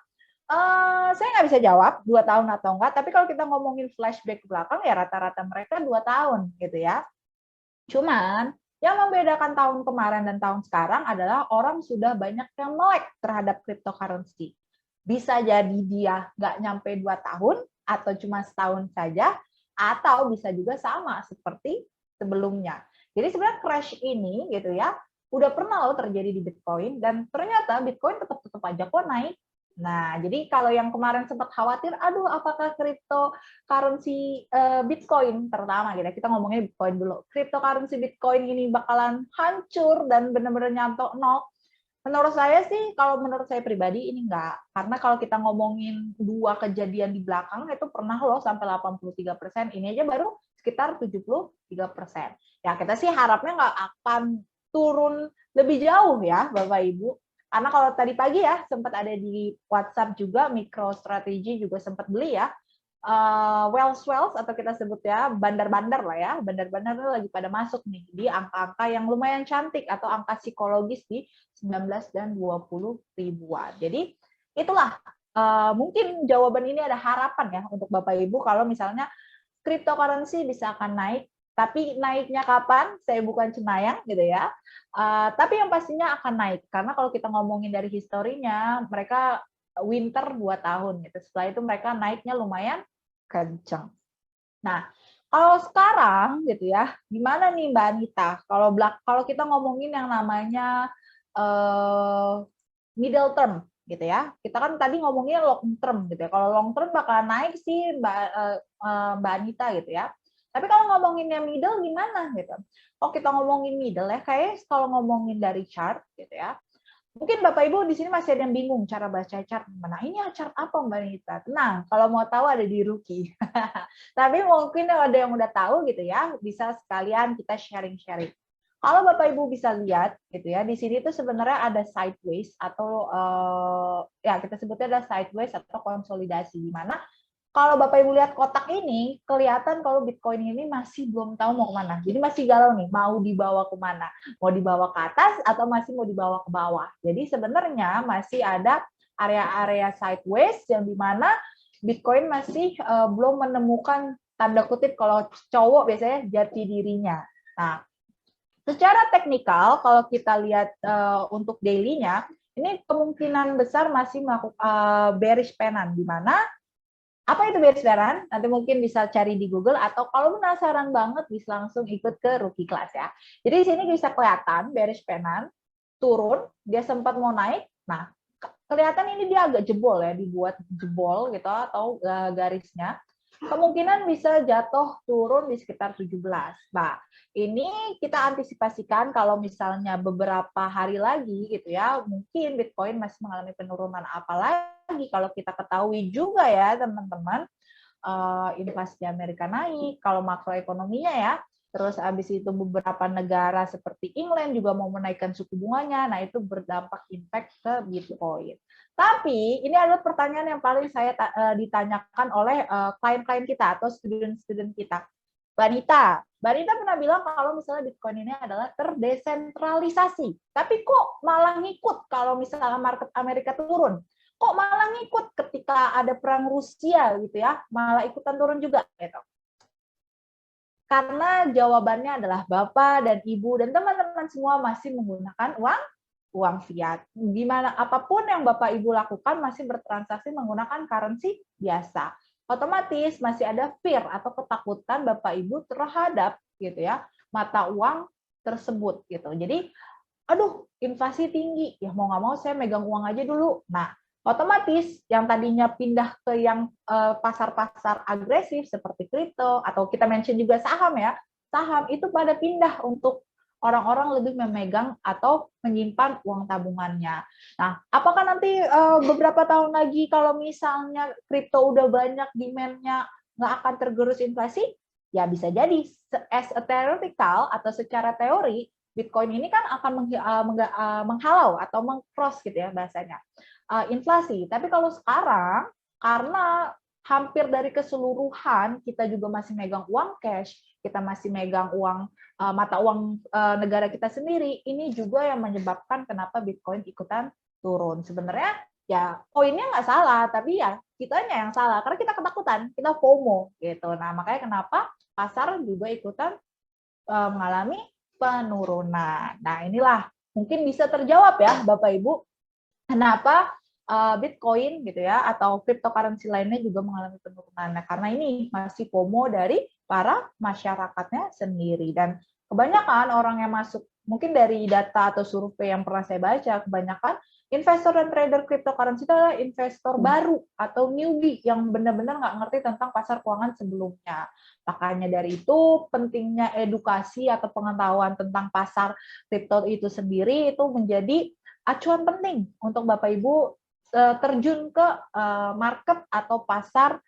Saya nggak bisa jawab 2 tahun atau enggak, tapi kalau kita ngomongin flashback ke belakang ya rata-rata mereka 2 tahun gitu ya. Cuman yang membedakan tahun kemarin dan tahun sekarang adalah orang sudah banyak yang melek terhadap cryptocurrency. Bisa jadi dia nggak nyampe 2 tahun atau cuma setahun saja, atau bisa juga sama seperti sebelumnya. Jadi sebenarnya crash ini gitu ya, udah pernah loh terjadi di Bitcoin dan ternyata Bitcoin tetap aja kok naik. Nah, jadi kalau yang kemarin sempat khawatir, aduh apakah cryptocurrency Bitcoin terutama gitu. Kita ngomongin Bitcoin dulu. Cryptocurrency Bitcoin ini bakalan hancur dan benar-benar nyampe nol. Menurut saya sih, kalau menurut saya pribadi ini enggak. Karena kalau kita ngomongin 2 kejadian di belakang itu pernah loh sampai 83%. Ini aja baru sekitar 73%. Ya kita sih harapnya nggak akan turun lebih jauh ya Bapak Ibu. Karena kalau tadi pagi ya sempat ada di WhatsApp juga, MicroStrategy juga sempat beli ya. Wells atau kita sebut ya bandar-bandar lah ya, bandar-bandar lagi pada masuk nih di angka-angka yang lumayan cantik atau angka psikologis di 19 dan 20 ribuan. Jadi itulah mungkin jawaban ini ada harapan ya untuk Bapak Ibu kalau misalnya cryptocurrency bisa akan naik, tapi naiknya kapan? Saya bukan cenayang gitu ya. Tapi yang pastinya akan naik karena kalau kita ngomongin dari historinya, mereka winter 2 tahun gitu. Setelah itu mereka naiknya lumayan kencang. Nah, kalau sekarang gitu ya, gimana nih Mbak Anita? Kalau kita ngomongin yang namanya middle term gitu ya. Kita kan tadi ngomongin long term gitu ya. Kalau long term bakal naik sih Mbak Anita gitu ya. Tapi kalau ngomongin yang middle gimana gitu? Kalau kita ngomongin middle ya, kayak kalau ngomongin dari chart gitu ya. Mungkin Bapak Ibu di sini masih ada yang bingung cara baca chart mana. Ini chart apa Mbak Anita? Tenang, kalau mau tahu ada di Ruki. Tapi mungkin ada yang udah tahu gitu ya, bisa sekalian kita sharing-sharing. Kalau Bapak Ibu bisa lihat gitu ya, di sini tuh sebenarnya ada sideways atau ya kita sebutnya ada sideways atau konsolidasi di mana kalau Bapak Ibu lihat kotak ini, kelihatan kalau Bitcoin ini masih belum tahu mau kemana. Jadi masih galau nih, mau dibawa kemana? Mau dibawa ke atas atau masih mau dibawa ke bawah? Jadi sebenarnya masih ada area-area sideways yang dimana Bitcoin masih belum menemukan tanda kutip kalau cowok biasanya jati dirinya. Nah, secara teknikal kalau kita lihat untuk daily-nya, ini kemungkinan besar masih melakukan bearish penan di mana apa itu bearish penan? Nanti mungkin bisa cari di Google atau kalau penasaran banget bisa langsung ikut ke Rookie Class ya. Jadi di sini bisa kelihatan bearish penan turun, dia sempat mau naik. Nah, kelihatan ini dia agak jebol ya, dibuat jebol gitu atau garisnya. Kemungkinan bisa jatuh turun di sekitar 17. Nah, ini kita antisipasikan kalau misalnya beberapa hari lagi gitu ya, mungkin Bitcoin masih mengalami penurunan. Apalagi kalau kita ketahui juga ya teman-teman, inflasi Amerika naik, kalau makroekonominya ya, terus habis itu beberapa negara seperti England juga mau menaikkan suku bunganya, nah itu berdampak impact ke Bitcoin. Tapi ini adalah pertanyaan yang paling saya ditanyakan oleh klien-klien kita atau student-student kita. Mbak Anita pernah bilang kalau misalnya Bitcoin ini adalah terdesentralisasi. Tapi kok malah ngikut kalau misalnya market Amerika turun? Kok malah ngikut ketika ada perang Rusia gitu ya? Malah ikutan turun juga gitu. Karena jawabannya adalah Bapak dan Ibu dan teman-teman semua masih menggunakan uang fiat. Gimana apapun yang Bapak Ibu lakukan masih bertransaksi menggunakan currency biasa. Otomatis masih ada fear atau ketakutan Bapak Ibu terhadap gitu ya mata uang tersebut gitu. Jadi aduh inflasi tinggi, ya mau nggak mau saya megang uang aja dulu. Nah, otomatis yang tadinya pindah ke yang pasar-pasar agresif seperti kripto atau kita mention juga saham ya, saham itu pada pindah untuk orang-orang lebih memegang atau menyimpan uang tabungannya. Nah, apakah nanti beberapa tahun lagi kalau misalnya kripto udah banyak demand-nya nggak akan tergerus inflasi? Ya bisa jadi as a theoretical atau secara teori Bitcoin ini kan akan menghalau atau meng-cross gitu ya bahasanya inflasi. Tapi kalau sekarang karena hampir dari keseluruhan kita juga masih megang uang cash, kita masih megang uang mata uang negara kita sendiri, ini juga yang menyebabkan kenapa Bitcoin ikutan turun. Sebenarnya ya koinnya nggak salah, tapi ya kitanya yang salah karena kita ketakutan, kita FOMO gitu. Nah, makanya kenapa pasar juga ikutan mengalami penurunan. Nah, inilah mungkin bisa terjawab ya Bapak Ibu, kenapa Bitcoin gitu ya atau cryptocurrency lainnya juga mengalami penurunan. Nah, karena ini masih FOMO dari para masyarakatnya sendiri, dan kebanyakan orang yang masuk, mungkin dari data atau survei yang pernah saya baca, kebanyakan investor dan trader cryptocurrency itu adalah investor baru atau newbie yang benar-benar nggak ngerti tentang pasar keuangan sebelumnya. Makanya dari itu pentingnya edukasi atau pengetahuan tentang pasar kripto itu sendiri itu menjadi acuan penting untuk Bapak Ibu terjun ke market atau pasar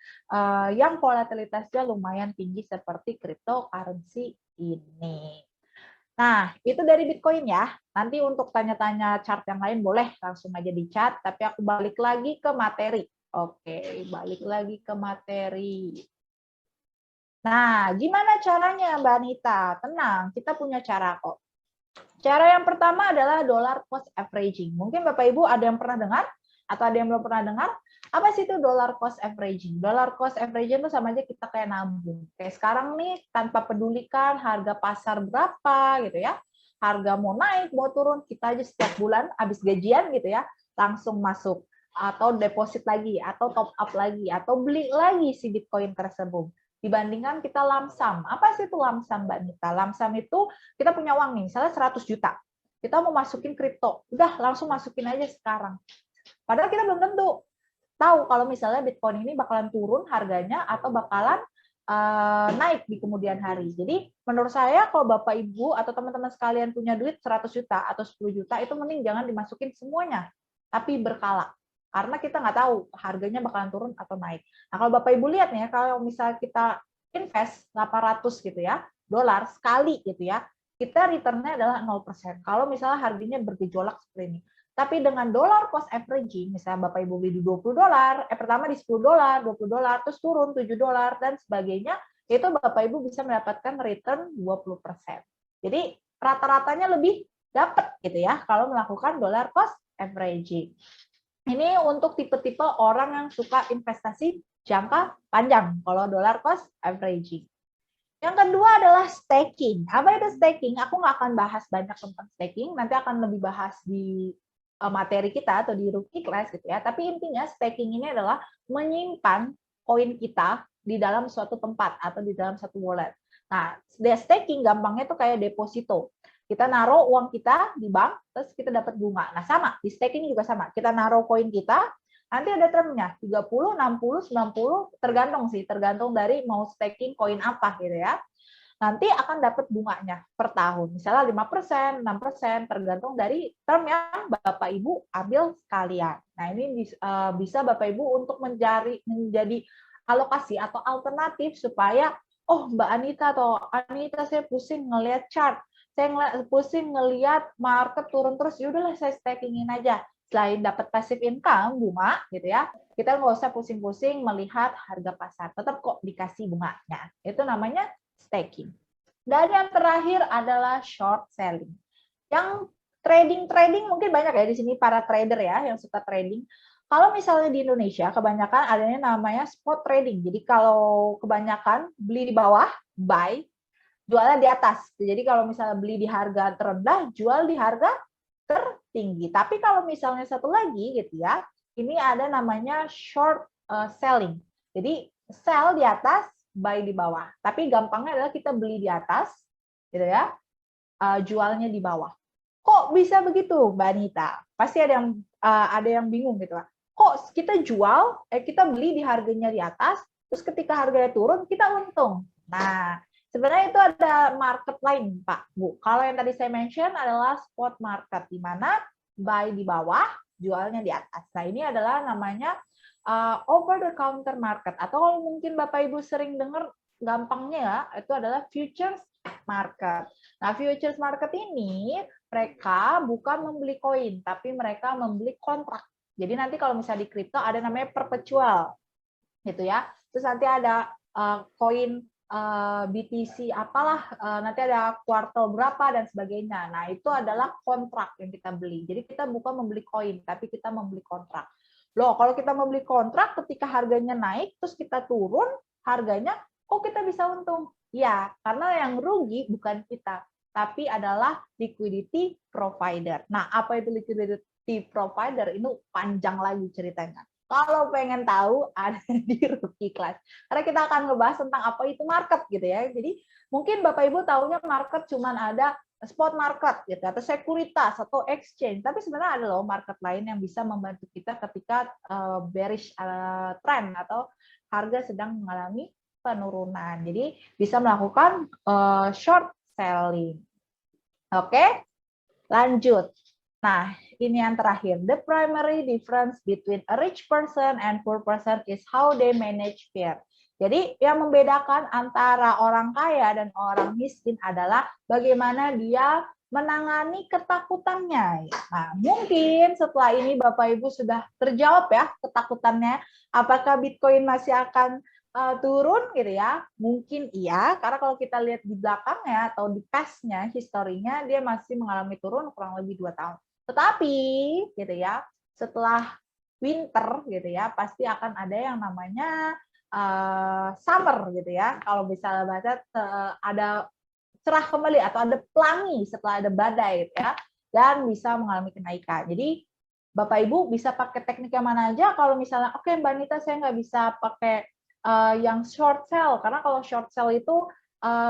yang volatilitasnya lumayan tinggi seperti cryptocurrency ini. Nah, itu dari Bitcoin ya. Nanti untuk tanya-tanya chart yang lain boleh langsung aja di chat, tapi aku balik lagi ke materi. Oke, balik lagi ke materi. Nah, gimana caranya Mbak Anita? Tenang, kita punya cara kok. Cara yang pertama adalah dollar cost averaging. Mungkin Bapak Ibu ada yang pernah dengar atau ada yang belum pernah dengar. Apa sih itu dollar cost averaging? Dollar cost averaging itu sama aja kita kayak nabung. Kayak sekarang nih, tanpa pedulikan harga pasar berapa gitu ya. Harga mau naik, mau turun, kita aja setiap bulan habis gajian gitu ya, langsung masuk atau deposit lagi atau top up lagi atau beli lagi si Bitcoin tersebut. Dibandingkan kita lamsam. Apa sih itu lamsam, Mbak Nita? Lamsam itu kita punya uang nih, misalnya 100 juta. Kita mau masukin kripto. Udah, langsung masukin aja sekarang. Padahal kita belum tentu tahu kalau misalnya Bitcoin ini bakalan turun harganya atau bakalan naik di kemudian hari. Jadi menurut saya kalau Bapak Ibu atau teman-teman sekalian punya duit 100 juta atau 10 juta, itu mending jangan dimasukin semuanya, tapi berkala. Karena kita nggak tahu harganya bakalan turun atau naik. Nah, kalau Bapak Ibu lihat nih ya, kalau misalnya kita invest 800 gitu ya, dolar sekali gitu ya, kita return-nya adalah 0%. Kalau misalnya harganya bergejolak seperti ini. Tapi dengan dollar cost averaging, misalnya Bapak Ibu beli di 20 dolar, pertama di 10 dolar, 20 dolar, terus turun 7 dolar, dan sebagainya, itu Bapak Ibu bisa mendapatkan return 20%. Jadi rata-ratanya lebih dapat gitu ya, kalau melakukan dollar cost averaging. Ini untuk tipe-tipe orang yang suka investasi jangka panjang, kalau dollar cost averaging. Yang kedua adalah staking. Apa itu staking? Aku nggak akan bahas banyak tentang staking, nanti akan lebih bahas di materi kita atau di rookie class gitu ya. Tapi intinya staking ini adalah menyimpan koin kita di dalam suatu tempat atau di dalam satu wallet. Nah, staking gampangnya itu kayak deposito. Kita naruh uang kita di bank, terus kita dapat bunga. Nah, sama, di staking juga sama. Kita naruh koin kita, nanti ada termnya, 30, 60, 90, tergantung sih, tergantung dari mau staking koin apa gitu ya. Nanti akan dapat bunganya per tahun. Misalnya 5%, 6%, tergantung dari term yang Bapak Ibu ambil sekalian. Nah, ini bisa Bapak Ibu untuk menjadi alokasi atau alternatif supaya, oh Mbak Anita atau Anita saya pusing ngelihat chart, saya pusing ngelihat market turun terus, yaudahlah saya stakingin aja. Selain dapat passive income, bunga gitu ya, kita nggak usah pusing-pusing melihat harga pasar, tetap kok dikasih bunganya. Itu namanya staking. Dan yang terakhir adalah short selling. Yang trading mungkin banyak ya di sini para trader ya yang suka trading. Kalau misalnya di Indonesia kebanyakan adanya namanya spot trading. Jadi kalau kebanyakan beli di bawah, buy, jualnya di atas. Jadi kalau misalnya beli di harga terendah, jual di harga tertinggi. Tapi kalau misalnya satu lagi gitu ya, ini ada namanya short selling. Jadi sell di atas, buy di bawah. Tapi gampangnya adalah kita beli di atas, gitu ya, jualnya di bawah. Kok bisa begitu, Mbak Anita? Pasti ada yang bingung gitu lah. Kok kita jual, kita beli di harganya di atas, terus ketika harganya turun kita untung. Nah, sebenarnya itu ada market lain, Pak, Bu. Kalau yang tadi saya mention adalah spot market, di mana buy di bawah, jualnya di atas. Nah, ini adalah namanya over the counter market, atau kalau mungkin Bapak Ibu sering dengar gampangnya ya, itu adalah futures market. Nah, futures market ini mereka bukan membeli koin, tapi mereka membeli kontrak. Jadi nanti kalau misalnya di kripto ada namanya perpetual, gitu ya. Terus nanti ada koin BTC apalah, nanti ada kuartal berapa dan sebagainya. Nah, itu adalah kontrak yang kita beli. Jadi kita bukan membeli koin, tapi kita membeli kontrak. Loh, kalau kita membeli kontrak ketika harganya naik, terus kita turun harganya, kok kita bisa untung? Ya, karena yang rugi bukan kita, tapi adalah liquidity provider. Nah, apa itu liquidity provider? Ini panjang lagi ceritanya. Kalau pengen tahu, ada di Rookie Class. Karena kita akan ngebahas tentang apa itu market gitu ya. Jadi mungkin Bapak Ibu taunya market cuma ada spot market gitu, atau sekuritas atau exchange. Tapi sebenarnya ada loh market lain yang bisa membantu kita ketika bearish trend atau harga sedang mengalami penurunan. Jadi bisa melakukan short selling. Oke, lanjut. Nah, ini yang terakhir. The primary difference between a rich person and poor person is how they manage fear. Jadi yang membedakan antara orang kaya dan orang miskin adalah bagaimana dia menangani ketakutannya. Nah, mungkin setelah ini Bapak Ibu sudah terjawab ya ketakutannya. Apakah Bitcoin masih akan turun gitu ya? Mungkin iya, karena kalau kita lihat di belakangnya atau di past-nya, historinya, dia masih mengalami turun kurang lebih 2 tahun. Tetapi gitu ya, setelah winter gitu ya, pasti akan ada yang namanya summer gitu ya. Kalau bisa baca ada cerah kembali atau ada pelangi setelah ada badai gitu ya, dan bisa mengalami kenaikan. Jadi Bapak Ibu bisa pakai teknik yang mana aja. Kalau misalnya oke Mbak Nita saya nggak bisa pakai yang short sell, karena kalau short sell itu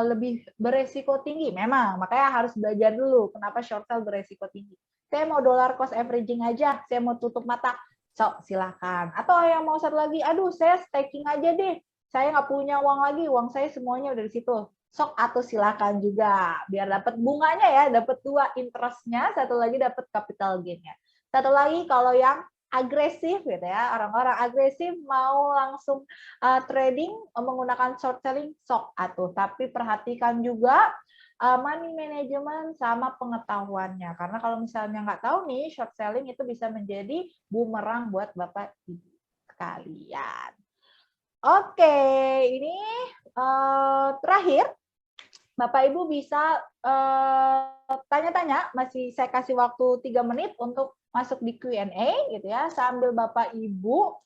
lebih beresiko tinggi. Memang, makanya harus belajar dulu kenapa short sell beresiko tinggi. Saya mau dollar cost averaging aja, saya mau tutup mata, so, silakan. Atau yang mau satu lagi, aduh saya staking aja deh, saya nggak punya uang lagi, uang saya semuanya udah di situ. Sok atau silakan juga, biar dapat bunganya ya, dapat 2 interest-nya, satu lagi dapat capital gain-nya. Satu lagi kalau yang agresif gitu ya, orang-orang agresif mau langsung trading menggunakan short selling, sok atuh, tapi perhatikan juga money management sama pengetahuannya, karena kalau misalnya nggak tahu nih, short selling itu bisa menjadi bumerang buat Bapak Ibu sekalian. Oke, ini terakhir Bapak Ibu bisa tanya-tanya, masih saya kasih waktu 3 menit untuk masuk di Q&A gitu ya, sambil Bapak Ibu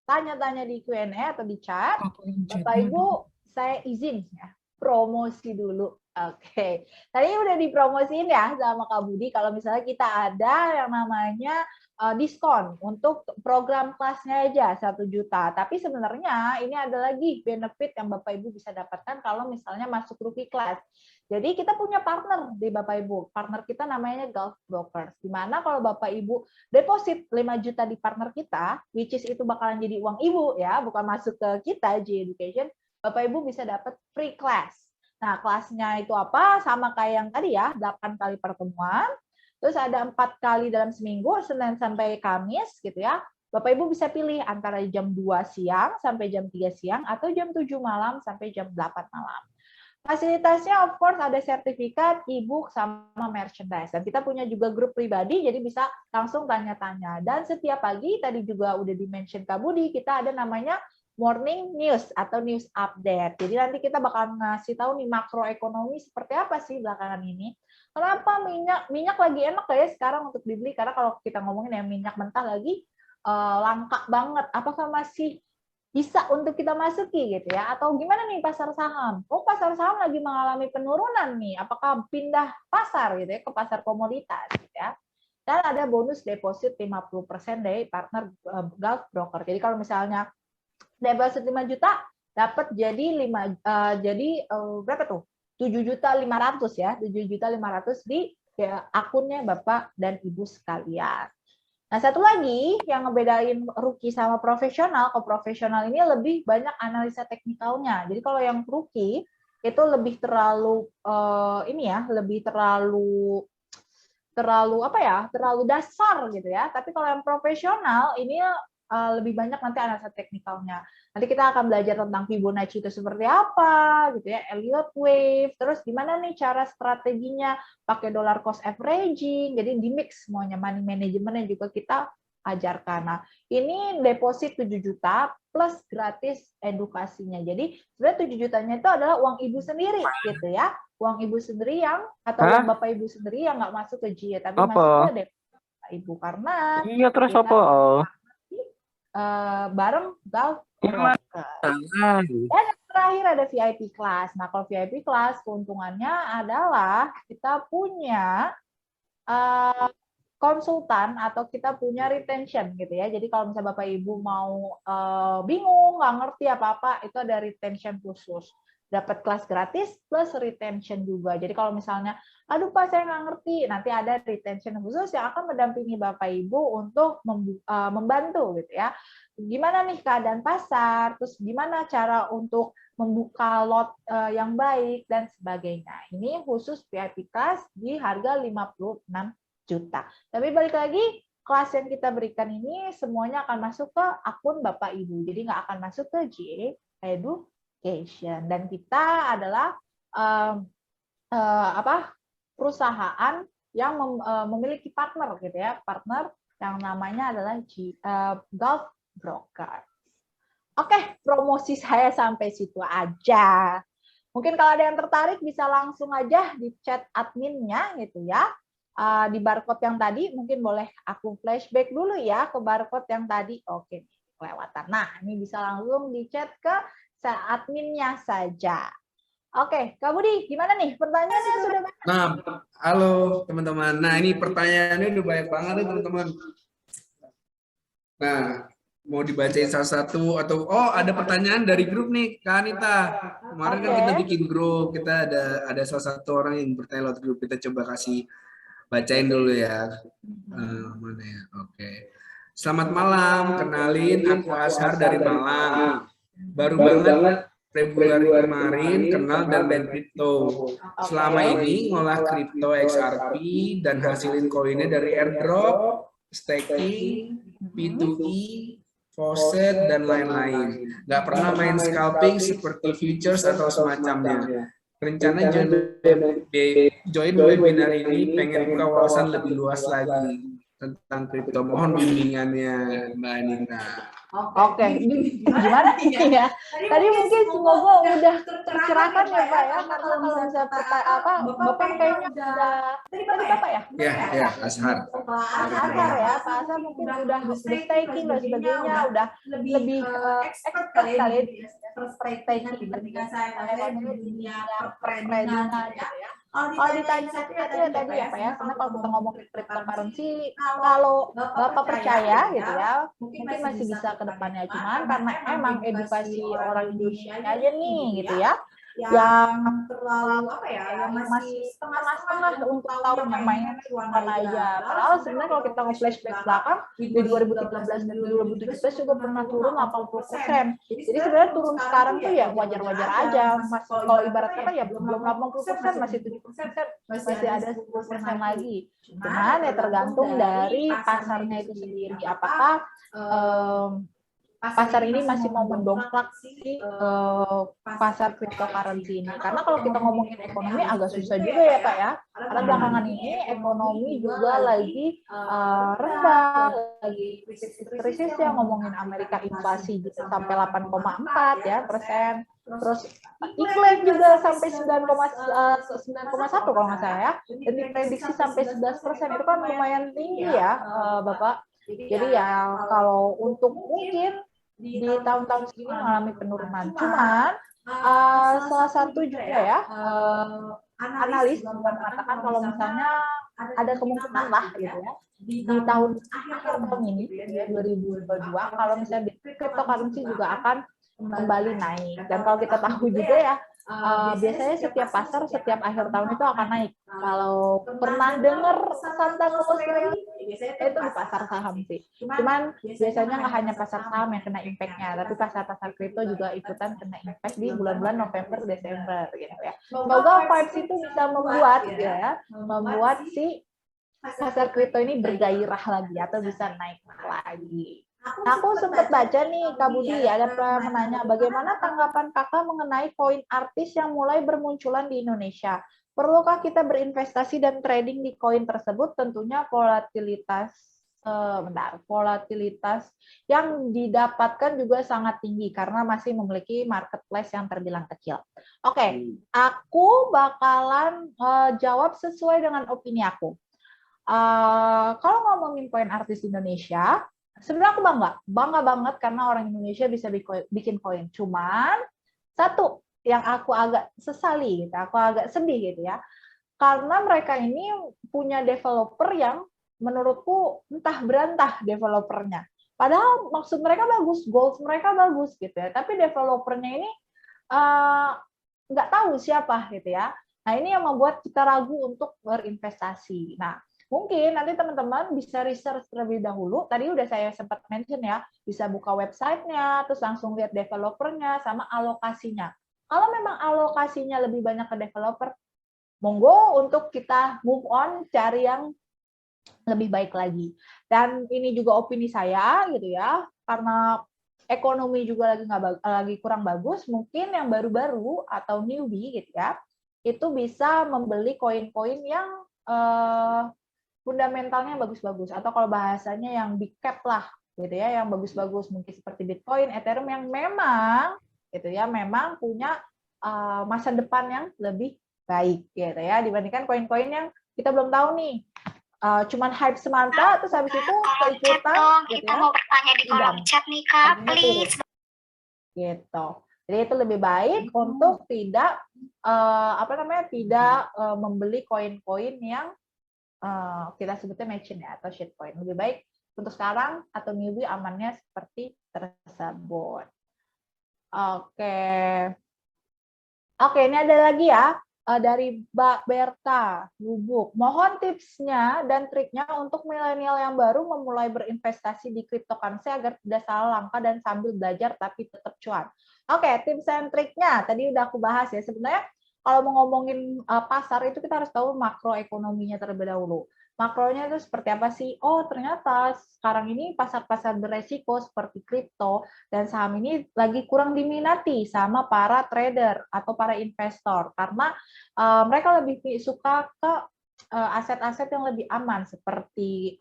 tanya-tanya di Q&A atau di chat. Bapak Ibu saya izin ya promosi dulu. Oke. Tadi udah dipromosiin ya sama Kak Budi kalau misalnya kita ada yang namanya diskon untuk program kelasnya aja 1 juta. Tapi sebenarnya ini ada lagi benefit yang Bapak Ibu bisa dapatkan kalau misalnya masuk Rookie Class. Jadi kita punya partner di Bapak Ibu. Partner kita namanya Gulf Brokers. Di mana kalau Bapak Ibu deposit 5 juta di partner kita, which is itu bakalan jadi uang Ibu ya, bukan masuk ke kita J Education, Bapak Ibu bisa dapat free class. Nah, kelasnya itu apa? Sama kayak yang tadi ya, 8 kali pertemuan. Terus ada 4 kali dalam seminggu, Senin sampai Kamis gitu ya. Bapak Ibu bisa pilih antara jam 2 siang sampai jam 3 siang atau jam 7 malam sampai jam 8 malam. Fasilitasnya of course ada sertifikat, e-book, sama merchandise. Dan kita punya juga grup pribadi, jadi bisa langsung tanya-tanya. Dan setiap pagi, tadi juga udah di-mention Kak Budi, kita ada namanya morning news atau news update. Jadi nanti kita bakal ngasih tahu nih makroekonomi seperti apa sih belakangan ini. Kenapa minyak lagi enak ya sekarang untuk dibeli? Karena kalau kita ngomongin ya minyak mentah lagi langka banget. Apakah masih bisa untuk kita masuki gitu ya, atau gimana nih pasar saham? Oh, pasar saham lagi mengalami penurunan nih, apakah pindah pasar gitu ya ke pasar komoditas gitu ya. Dan ada bonus deposit 50% dari partner Gulf Broker. Jadi kalau misalnya deposit 5 juta dapat jadi berapa tuh? 7.500.000 ya, 7.500.000 di akunnya Bapak dan Ibu sekalian. Nah, satu lagi yang ngebedain rookie sama profesional, kalau profesional ini lebih banyak analisa teknikalnya. Jadi kalau yang rookie itu lebih terlalu lebih terlalu apa ya, terlalu dasar gitu ya. Tapi kalau yang profesional ini lebih banyak nanti analisa teknikalnya. Nanti kita akan belajar tentang Fibonacci itu seperti apa, gitu ya, Elliott Wave, terus gimana nih cara strateginya pakai dollar cost averaging, jadi di mix semuanya, money managementnya juga kita ajarkan. Nah, ini deposit 7 juta plus gratis edukasinya. Jadi sebenarnya 7 jutanya itu adalah uang ibu sendiri, gitu ya, uang ibu sendiri yang atau uang bapak ibu sendiri yang nggak masuk ke JIA, tapi masuk ke deposit ibu karena iya terus kita apa? bareng Gulf Broker. Dan yang terakhir ada VIP class. Nah, kalau VIP class keuntungannya adalah kita punya konsultan atau kita punya retention gitu ya. Jadi kalau misalnya Bapak Ibu mau bingung, nggak ngerti apa-apa, itu ada retention khusus. Dapat kelas gratis plus retention juga. Jadi kalau misalnya, aduh Pak saya nggak ngerti, nanti ada retention khusus yang akan mendampingi Bapak Ibu untuk membantu gitu ya. Gimana nih keadaan pasar, terus gimana cara untuk membuka lot yang baik dan sebagainya. Ini khusus VIP class di harga 56 juta. Tapi balik lagi, kelas yang kita berikan ini semuanya akan masuk ke akun Bapak Ibu. Jadi nggak akan masuk ke GA Education. Dan kita adalah perusahaan yang memiliki partner gitu ya, partner yang namanya adalah Gulf Broker. Oke, promosi saya sampai situ aja. Mungkin kalau ada yang tertarik bisa langsung aja di chat adminnya gitu ya. Di barcode yang tadi mungkin boleh aku flashback dulu ya ke barcode yang tadi. Oke, kelewatan. Nah, ini bisa langsung di chat ke adminnya saja. Oke, Kak Budi, gimana nih? Pertanyaannya sudah banyak. Nah, halo teman-teman. Nah, ini pertanyaannya udah banyak banget nih teman-teman. Nah, mau dibacain salah satu atau ada pertanyaan dari grup nih, Kak Anita. Kemarin kan kita bikin grup, kita ada salah satu orang yang bertanya lewat grup, kita coba kasih bacain dulu ya. Mana ya? Oke. Selamat malam, kenalin aku Ashar dari Malang. Baru banget Februari kemarin kenal dan main kripto. Selama ini ngolah kripto XRP dan hasilin koinnya dari airdrop, staking, P2E, faucet, dan lain-lain. Nggak pernah main scalping seperti futures atau semacamnya. Rencana join webinar ini pengen buka wawasan lebih luas lagi tentang kripto. Mohon bimbingannya, Mbak Anita. Oke, gimana nih ya? Tadi mungkin semoga udah tercerahkan ya Pak ya, karena kalau misalnya Bapak kayaknya udah tadi Bapak ya? Ya, Ashar. Ashar ya, Pak Ashar mungkin udah staking dan sebagainya, udah lebih expert kali ya, staking dibandingkan saya di dunia tradingan gitu ya. Kalau ditanya tadi ya Pak ya, karena kalau kita ngomongin cryptocurrency, kalau Bapak percaya gitu ya, mungkin masih bisa ke depannya. Cuman karena emang edukasi orang Indonesia aja nih gitu ya, yang terlalu yang masih setengah-setengah untuk tahu yang mainnya mana aja. Padahal sebenarnya kalau kita nge-flashback belakang di 2013 dan 2017 juga pernah turun 80%. Jadi sebenarnya turun sekarang tuh ya wajar-wajar aja. Masih kalau ibaratnya kan ya belum 80%, masih 7%, masih ada 10% lagi. Cuman ya tergantung dari pasarnya itu sendiri. Apakah pasar ini masih mau mendongkrak si pasar cryptocurrency ini. Karena kalau kita ngomongin ekonomi agak susah juga ya Pak ya. Karena belakangan ini ekonomi juga lagi rendah, lagi krisis ya, ngomongin Amerika inflasi gitu sampai 8,4 ya persen. Terus iklan juga sampai 9,1 kalau nggak salah ya. Dan diprediksi sampai 11%, itu kan lumayan tinggi ya Bapak. Jadi ya kalau untuk mungkin di tahun-tahun segini mengalami penurunan. Cuman salah satu juga ya analis juga mengatakan kalau misalnya ada kemungkinan lah gitu ya di akhir tahun ini ya 2022 kalau misalnya cryptocurrency juga akan kembali naik. Dan kalau kita tahu juga ya biasanya setiap pasar setiap akhir tahun itu akan naik. Kalau pernah dengar Santa Claus lagi, itu di pasar saham sih. Cuman biasanya nggak hanya pasar saham yang kena impact-nya, tapi pasar-pasar kripto juga ikutan kena impact di bulan-bulan November, Desember gitu ya. Semoga vibes itu bisa membuat si pasar kripto ini bergairah lagi atau bisa naik lagi. Aku sempat baca nih Kak Budi, ada menanya bagaimana tanggapan Kakak mengenai koin artis yang mulai bermunculan di Indonesia. Perlukah kita berinvestasi dan trading di koin tersebut? Tentunya volatilitas yang didapatkan juga sangat tinggi karena masih memiliki marketplace yang terbilang kecil. Oke, aku bakalan jawab sesuai dengan opini aku. Kalau ngomongin koin artis Indonesia, sebenarnya aku bangga banget karena orang Indonesia bisa bikin koin. Cuman satu yang aku agak sesali, gitu, aku agak sedih gitu ya, karena mereka ini punya developer yang menurutku entah berantah developernya. Padahal maksud mereka bagus, goals mereka bagus gitu ya, tapi developernya ini nggak tahu siapa gitu ya. Nah ini yang membuat kita ragu untuk berinvestasi. Nah mungkin nanti teman-teman bisa research terlebih dahulu. Tadi udah saya sempat mention ya, bisa buka websitenya, terus langsung lihat developernya sama alokasinya. Kalau memang alokasinya lebih banyak ke developer, monggo untuk kita move on, cari yang lebih baik lagi. Dan ini juga opini saya gitu ya, karena ekonomi juga lagi kurang bagus, mungkin yang baru-baru atau newbie gitu ya, itu bisa membeli koin-koin yang fundamentalnya bagus-bagus, atau kalau bahasanya yang big cap lah gitu ya, yang bagus-bagus, mungkin seperti Bitcoin, Ethereum yang memang gitu ya, memang punya masa depan yang lebih baik gitu ya, dibandingkan koin-koin yang kita belum tahu nih, cuman hype semata, terus habis itu keikutan gitu kita ya, mau bertanya di kolom chat nih Kak, please. Gitu. Jadi itu lebih baik untuk tidak tidak membeli koin-koin yang kita sebutnya machine ya, atau shitcoin. Lebih baik untuk sekarang atau newbie amannya seperti tersebut. Oke. Oke, ini ada lagi ya, dari Mbak Berta Lubuk. Mohon tipsnya dan triknya untuk milenial yang baru memulai berinvestasi di cryptocurrency agar tidak salah langkah dan sambil belajar tapi tetap cuan. Oke, tips dan triknya tadi udah aku bahas ya. Sebenarnya kalau mau ngomongin pasar itu kita harus tahu makroekonominya terlebih dahulu. Makronya itu seperti apa sih? Oh, ternyata sekarang ini pasar-pasar beresiko seperti kripto dan saham ini lagi kurang diminati sama para trader atau para investor karena mereka lebih suka ke aset-aset yang lebih aman seperti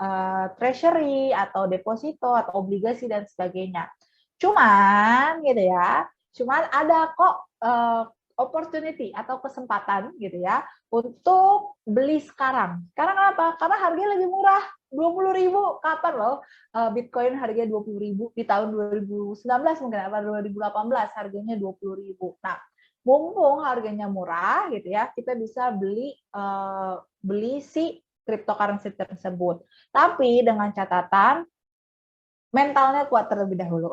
treasury atau deposito atau obligasi dan sebagainya. Cuman gitu ya, cuman ada kok opportunity atau kesempatan gitu ya untuk beli sekarang. Karena kenapa? Karena harganya lebih murah, 20.000. Kapan loh Bitcoin harganya 20.000 di tahun 2019 mungkin apa 2018 harganya 20.000. Nah, mumpung harganya murah gitu ya, kita bisa beli si cryptocurrency tersebut. Tapi dengan catatan mentalnya kuat terlebih dahulu.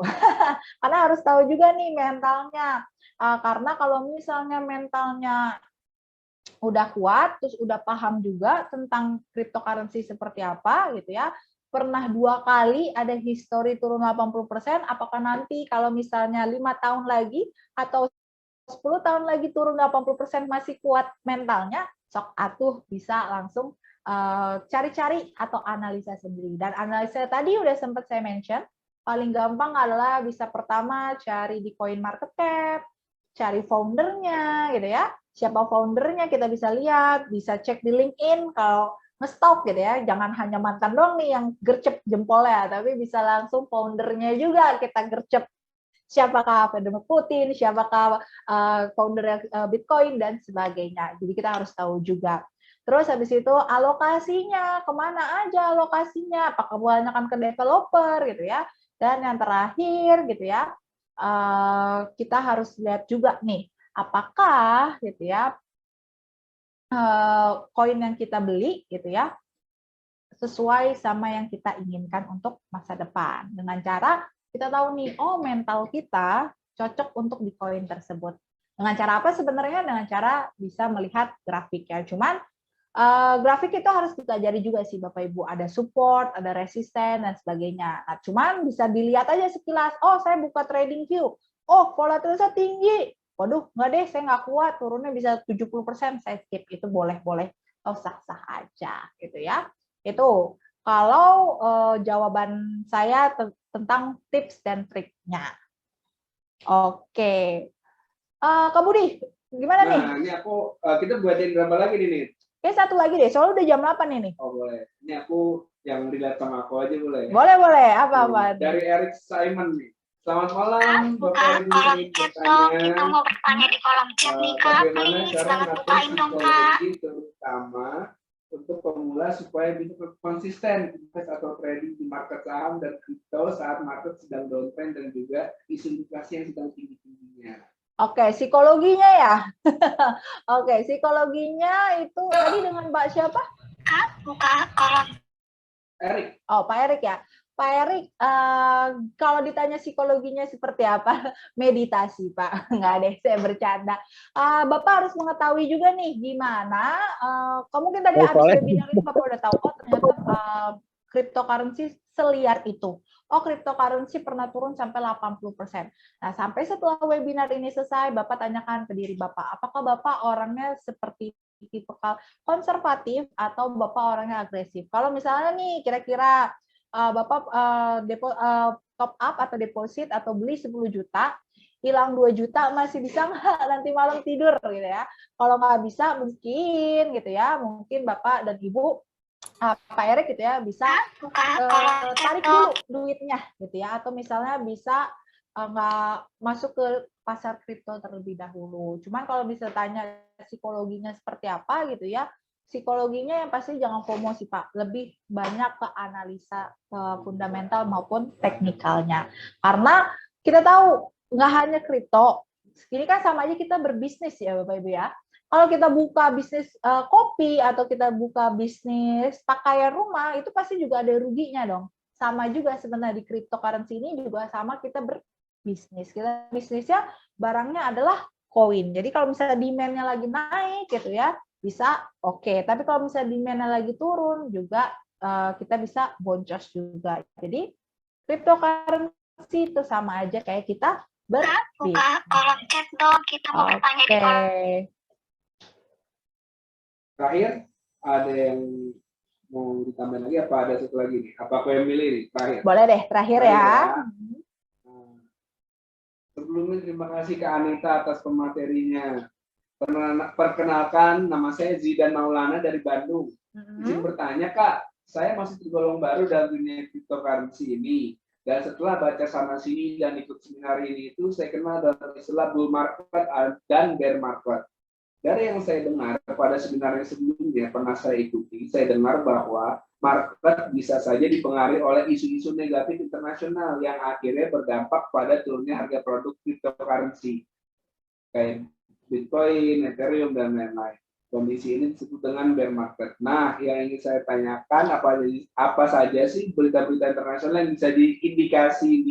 Karena harus tahu juga nih mentalnya. Karena kalau misalnya mentalnya udah kuat, terus udah paham juga tentang cryptocurrency seperti apa gitu ya, pernah 2 kali ada history turun 80%, apakah nanti kalau misalnya 5 tahun lagi atau 10 tahun lagi turun 80% masih kuat mentalnya, sok atuh bisa langsung cari-cari atau analisa sendiri. Dan analisa tadi udah sempat saya mention, paling gampang adalah bisa pertama cari di CoinMarketCap, cari foundernya gitu ya. Siapa foundernya kita bisa lihat, bisa cek di LinkedIn kalau ngestok gitu ya. Jangan hanya mantan doang nih yang gercep jempolnya, tapi bisa langsung foundernya juga kita gercep. Siapakah Vladimir Putin, siapakah founder Bitcoin dan sebagainya. Jadi kita harus tahu juga. Terus habis itu alokasinya, kemana aja alokasinya, apakah kebanyakan ke developer gitu ya. Dan yang terakhir gitu ya, kita harus lihat juga nih, apakah gitu ya koin yang kita beli gitu ya sesuai sama yang kita inginkan untuk masa depan. Dengan cara kita tahu nih, oh mental kita cocok untuk di koin tersebut. Dengan cara apa sebenarnya? Dengan cara bisa melihat grafik ya. Cuman grafik itu harus dipelajari juga sih Bapak Ibu. Ada support, ada resisten dan sebagainya. Nah, cuman bisa dilihat aja sekilas. Oh, saya buka trading view. Oh, volatilitasnya tinggi. Waduh, nggak deh, saya nggak kuat. Turunnya bisa 70%, saya skip. Itu boleh-boleh. Oh, sah-sah aja gitu ya. Itu kalau jawaban saya tentang tips dan triknya. Oke. Kak Budi, gimana nih? Nah, ini kita buatin berapa lagi nih? Oke, satu lagi deh, soalnya udah jam 8 ini. Oh, boleh. Ini aku yang dilihat sama aku aja boleh? Boleh. Apa? Dari Eric Simon nih. Selamat malam, Bapak Ibu. Kolom chat dong, kita mau bertanya di kolom chat nih Kak, please. Banget bukain dong Kak. Terutama untuk pemula supaya bisa konsisten invest atau trading di market saham dan kripto saat market sedang downtrend dan juga isu inflasi yang sedang tinggi-tingginya. Oke, psikologinya ya. Oke, psikologinya itu tadi dengan Mbak siapa? Kak, buka kolom. Erik. Oh, Pak Erik ya. Pak Erik, kalau ditanya psikologinya seperti apa? Meditasi, Pak. Nggak deh, saya bercanda. Bapak harus mengetahui juga nih gimana. Mungkin tadi habis webinar ini Bapak udah tahu, oh ternyata cryptocurrency seliar itu. Oh, cryptocurrency pernah turun sampai 80%. Nah, sampai setelah webinar ini selesai, Bapak tanyakan ke diri Bapak, apakah Bapak orangnya seperti tipe konservatif atau Bapak orangnya agresif? Kalau misalnya nih, kira-kira Bapak top up atau deposit atau beli 10 juta, hilang 2 juta, masih bisa nggak nanti malam tidur gitu ya? Kalau nggak bisa mungkin gitu ya, mungkin Bapak dan Ibu Pak Erik gitu ya bisa tarik dulu duitnya gitu ya, atau misalnya bisa nggak masuk ke pasar kripto terlebih dahulu. Cuman kalau bisa tanya psikologinya seperti apa gitu ya, psikologinya yang pasti jangan FOMO sih Pak, lebih banyak ke analisa fundamental maupun teknikalnya. Karena kita tahu nggak hanya kripto, ini kan sama aja kita berbisnis ya Bapak Ibu ya. Kalau kita buka bisnis kopi atau kita buka bisnis pakaian rumah, itu pasti juga ada ruginya dong. Sama juga sebenarnya di cryptocurrency ini juga sama, kita berbisnis. Kita bisnisnya barangnya adalah koin. Jadi kalau misalnya demand-nya lagi naik gitu ya, bisa oke. Tapi kalau misalnya demand-nya lagi turun juga kita bisa boncos juga. Jadi cryptocurrency itu sama aja kayak kita berbisnis. Buka kolom chat dong, kita mau bertanya di kolom. Terakhir, ada yang mau ditambah lagi apa ada satu lagi nih? Apa aku yang milih nih terakhir? Boleh deh, terakhir ya. Sebelumnya terima kasih ke Anita atas pematerinya. Perkenalkan, nama saya Zidan Maulana dari Bandung. Izin bertanya Kak, saya masih tergolong baru dalam dunia cryptocurrency ini. Dan setelah baca sana sini dan ikut seminar ini itu, saya kenal dengan istilah bull market dan bear market. Dari yang saya dengar pada seminar yang sebelumnya pernah saya ikuti, saya dengar bahwa market bisa saja dipengaruhi oleh isu-isu negatif internasional yang akhirnya berdampak pada turunnya harga produk cryptocurrency kayak Bitcoin, Ethereum, dan lain-lain. Kondisi ini disebut dengan bear market. Nah, yang ingin saya tanyakan apa saja sih berita-berita internasional yang bisa diindikasi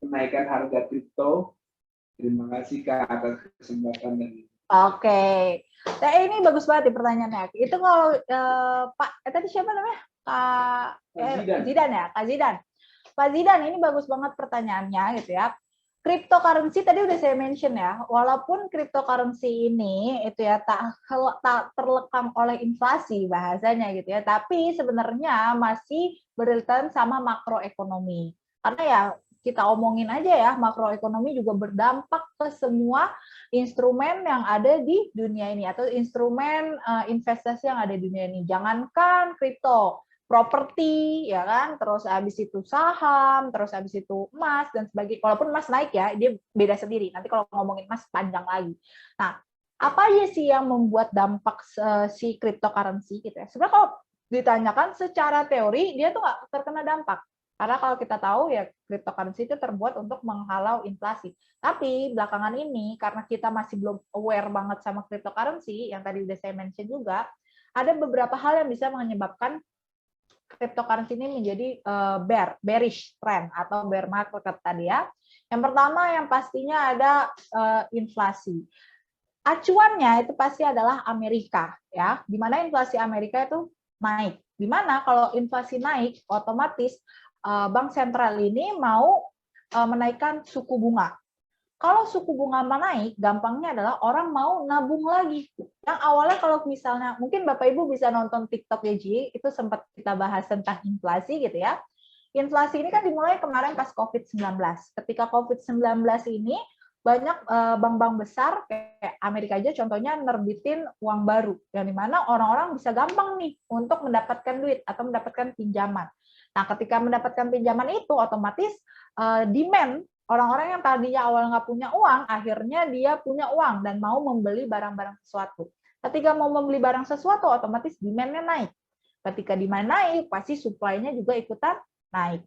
kenaikan harga kripto? Terima kasih Kak atas kesempatan dan Oke, nah ini bagus banget pertanyaannya. Itu kalau Pak, tadi siapa namanya? Zidan ya, Kak Zidan. Pak Zidan, ini bagus banget pertanyaannya gitu ya. Cryptocurrency tadi udah saya mention ya, walaupun cryptocurrency ini itu ya tak terlekang oleh inflasi bahasanya gitu ya, tapi sebenarnya masih berkaitan sama makroekonomi. Karena ya kita omongin aja ya, makroekonomi juga berdampak ke semua instrumen yang ada di dunia ini atau instrumen investasi yang ada di dunia ini. Jangankan kripto, properti, ya kan, terus habis itu saham, terus habis itu emas dan sebagainya. Walaupun emas naik ya, dia beda sendiri. Nanti kalau ngomongin emas panjang lagi. Nah, apa aja sih yang membuat dampak si cryptocurrency gitu ya? Sebenarnya kalau ditanyakan secara teori dia tuh nggak terkena dampak. Karena kalau kita tahu ya cryptocurrency itu terbuat untuk menghalau inflasi. Tapi belakangan ini karena kita masih belum aware banget sama cryptocurrency yang tadi udah saya mention juga, ada beberapa hal yang bisa menyebabkan cryptocurrency ini menjadi bearish trend atau bear market tadi ya. Yang pertama yang pastinya ada inflasi. Acuannya itu pasti adalah Amerika ya, di mana inflasi Amerika itu naik. Di mana kalau inflasi naik otomatis bank sentral ini mau menaikkan suku bunga. Kalau suku bunga naik, gampangnya adalah orang mau nabung lagi. Yang awalnya kalau misalnya, mungkin Bapak Ibu bisa nonton TikTok ya Ji, itu sempat kita bahas tentang inflasi gitu ya. Inflasi ini kan dimulai kemarin pas COVID-19. Ketika COVID-19 ini, banyak bank-bank besar kayak Amerika aja contohnya nerbitin uang baru, yang dimana orang-orang bisa gampang nih untuk mendapatkan duit atau mendapatkan pinjaman. Nah, ketika mendapatkan pinjaman itu, otomatis demand orang-orang yang tadinya awal nggak punya uang, akhirnya dia punya uang dan mau membeli barang-barang sesuatu. Ketika mau membeli barang sesuatu, otomatis demand-nya naik. Ketika demand naik, pasti supply-nya juga ikutan naik.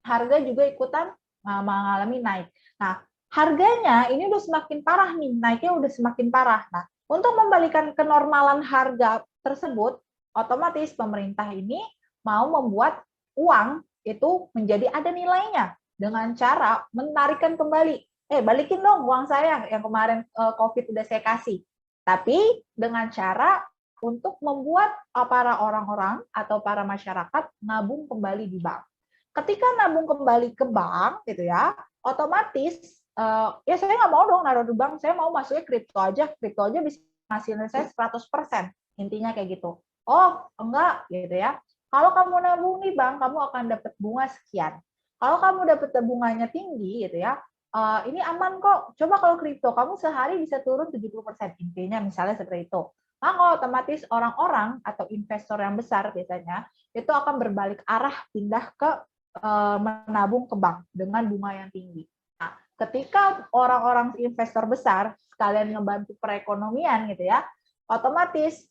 Harga juga ikutan mengalami naik. Nah, harganya ini udah semakin parah nih, naiknya udah semakin parah. Nah, untuk membalikan kenormalan harga tersebut, otomatis pemerintah ini mau membuat uang itu menjadi ada nilainya dengan cara menarikkan kembali. Balikin dong uang saya yang kemarin COVID udah saya kasih. Tapi dengan cara untuk membuat para orang-orang atau para masyarakat nabung kembali di bank. Ketika nabung kembali ke bank, gitu ya, otomatis ya saya nggak mau dong naruh di bank, saya mau masuknya kripto aja bisa hasilnya saya 100%. Intinya kayak gitu. Oh, enggak, gitu ya. Kalau kamu nabung di bank, kamu akan dapat bunga sekian. Kalau kamu dapat bunganya tinggi, gitu ya, ini aman kok. Coba kalau kripto, kamu sehari bisa turun 70%. Intinya misalnya seperti itu. Maka otomatis orang-orang atau investor yang besar biasanya itu akan berbalik arah pindah ke menabung ke bank dengan bunga yang tinggi. Nah, ketika orang-orang investor besar sekalian ngebantu perekonomian gitu ya, otomatis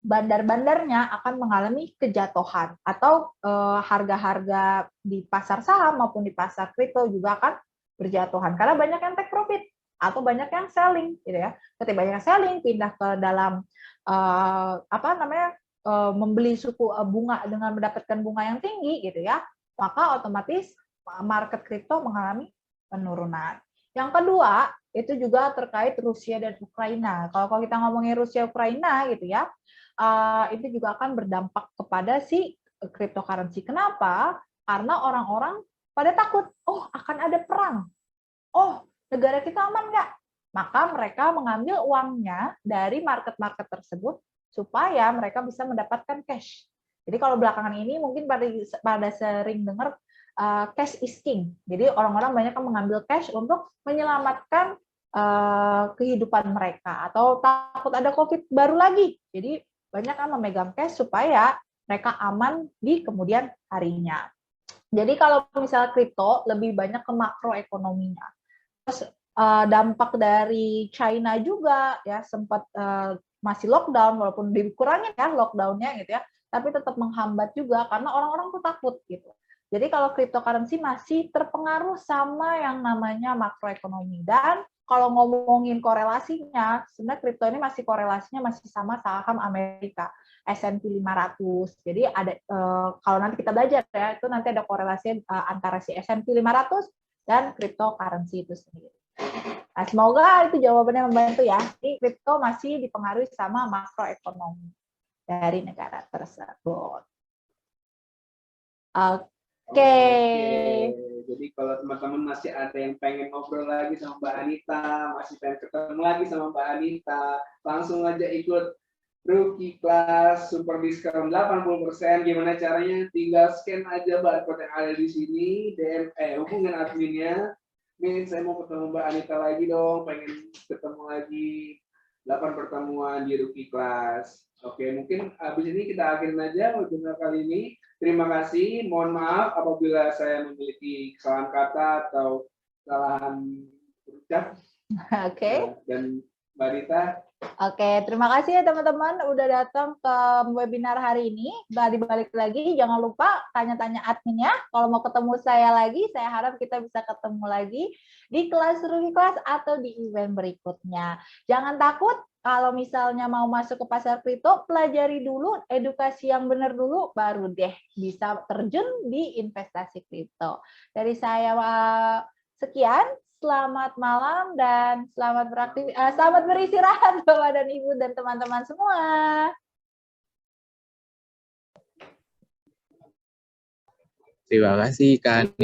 bandar-bandarnya akan mengalami kejatuhan atau harga-harga di pasar saham maupun di pasar kripto juga akan berjatuhan karena banyak yang take profit atau banyak yang selling gitu ya. Ketika banyak yang selling pindah ke dalam membeli suku bunga dengan mendapatkan bunga yang tinggi gitu ya, maka otomatis market kripto mengalami penurunan. Yang kedua, itu juga terkait Rusia dan Ukraina. Kalau kita ngomongin Rusia Ukraina gitu ya, itu juga akan berdampak kepada si cryptocurrency. Kenapa? Karena orang-orang pada takut, oh akan ada perang. Oh, negara kita aman nggak? Maka mereka mengambil uangnya dari market-market tersebut supaya mereka bisa mendapatkan cash. Jadi kalau belakangan ini mungkin pada sering dengar cash is king. Jadi orang-orang banyak yang mengambil cash untuk menyelamatkan kehidupan mereka atau takut ada COVID baru lagi. Jadi banyak yang memegang cash supaya mereka aman di kemudian harinya. Jadi kalau misalnya kripto lebih banyak ke makroekonominya. Terus dampak dari China juga ya sempat masih lockdown walaupun dikurangin ya lockdownnya gitu ya, tapi tetap menghambat juga karena orang-orang tuh takut gitu. Jadi kalau cryptocurrency masih terpengaruh sama yang namanya makroekonomi. Dan kalau ngomongin korelasinya, sebenarnya kripto ini masih korelasinya masih sama saham Amerika, S&P 500. Jadi ada kalau nanti kita belajar ya, itu nanti ada korelasi antara si S&P 500 dan cryptocurrency itu sendiri. Nah, semoga itu jawabannya membantu ya. Jadi kripto masih dipengaruhi sama makroekonomi dari negara tersebut. Oke. Jadi kalau teman-teman masih ada yang pengen ngobrol lagi sama Mbak Anita, masih pengen ketemu lagi sama Mbak Anita, langsung aja ikut Rookie Class super diskon 80%. Gimana caranya? Tinggal scan aja barcode yang ada di sini, DM hubungin adminnya. Min, saya mau ketemu Mbak Anita lagi dong, pengen ketemu lagi 8 pertemuan di Rookie Class. Oke, mungkin habis ini kita akhirin aja webinar kali ini. Terima kasih, mohon maaf apabila saya memiliki kesalahan kata atau kesalahan ucap. Oke. Dan Mbak Rita. Oke, terima kasih ya teman-teman udah datang ke webinar hari ini. Balik lagi, jangan lupa tanya-tanya admin ya. Kalau mau ketemu saya lagi, saya harap kita bisa ketemu lagi di kelas Rookie Class atau di event berikutnya. Jangan takut kalau misalnya mau masuk ke pasar kripto, pelajari dulu edukasi yang benar dulu, baru deh bisa terjun di investasi kripto. Dari saya sekian. Selamat malam dan selamat beristirahat Bapak dan Ibu dan teman-teman semua. Terima kasih Kak.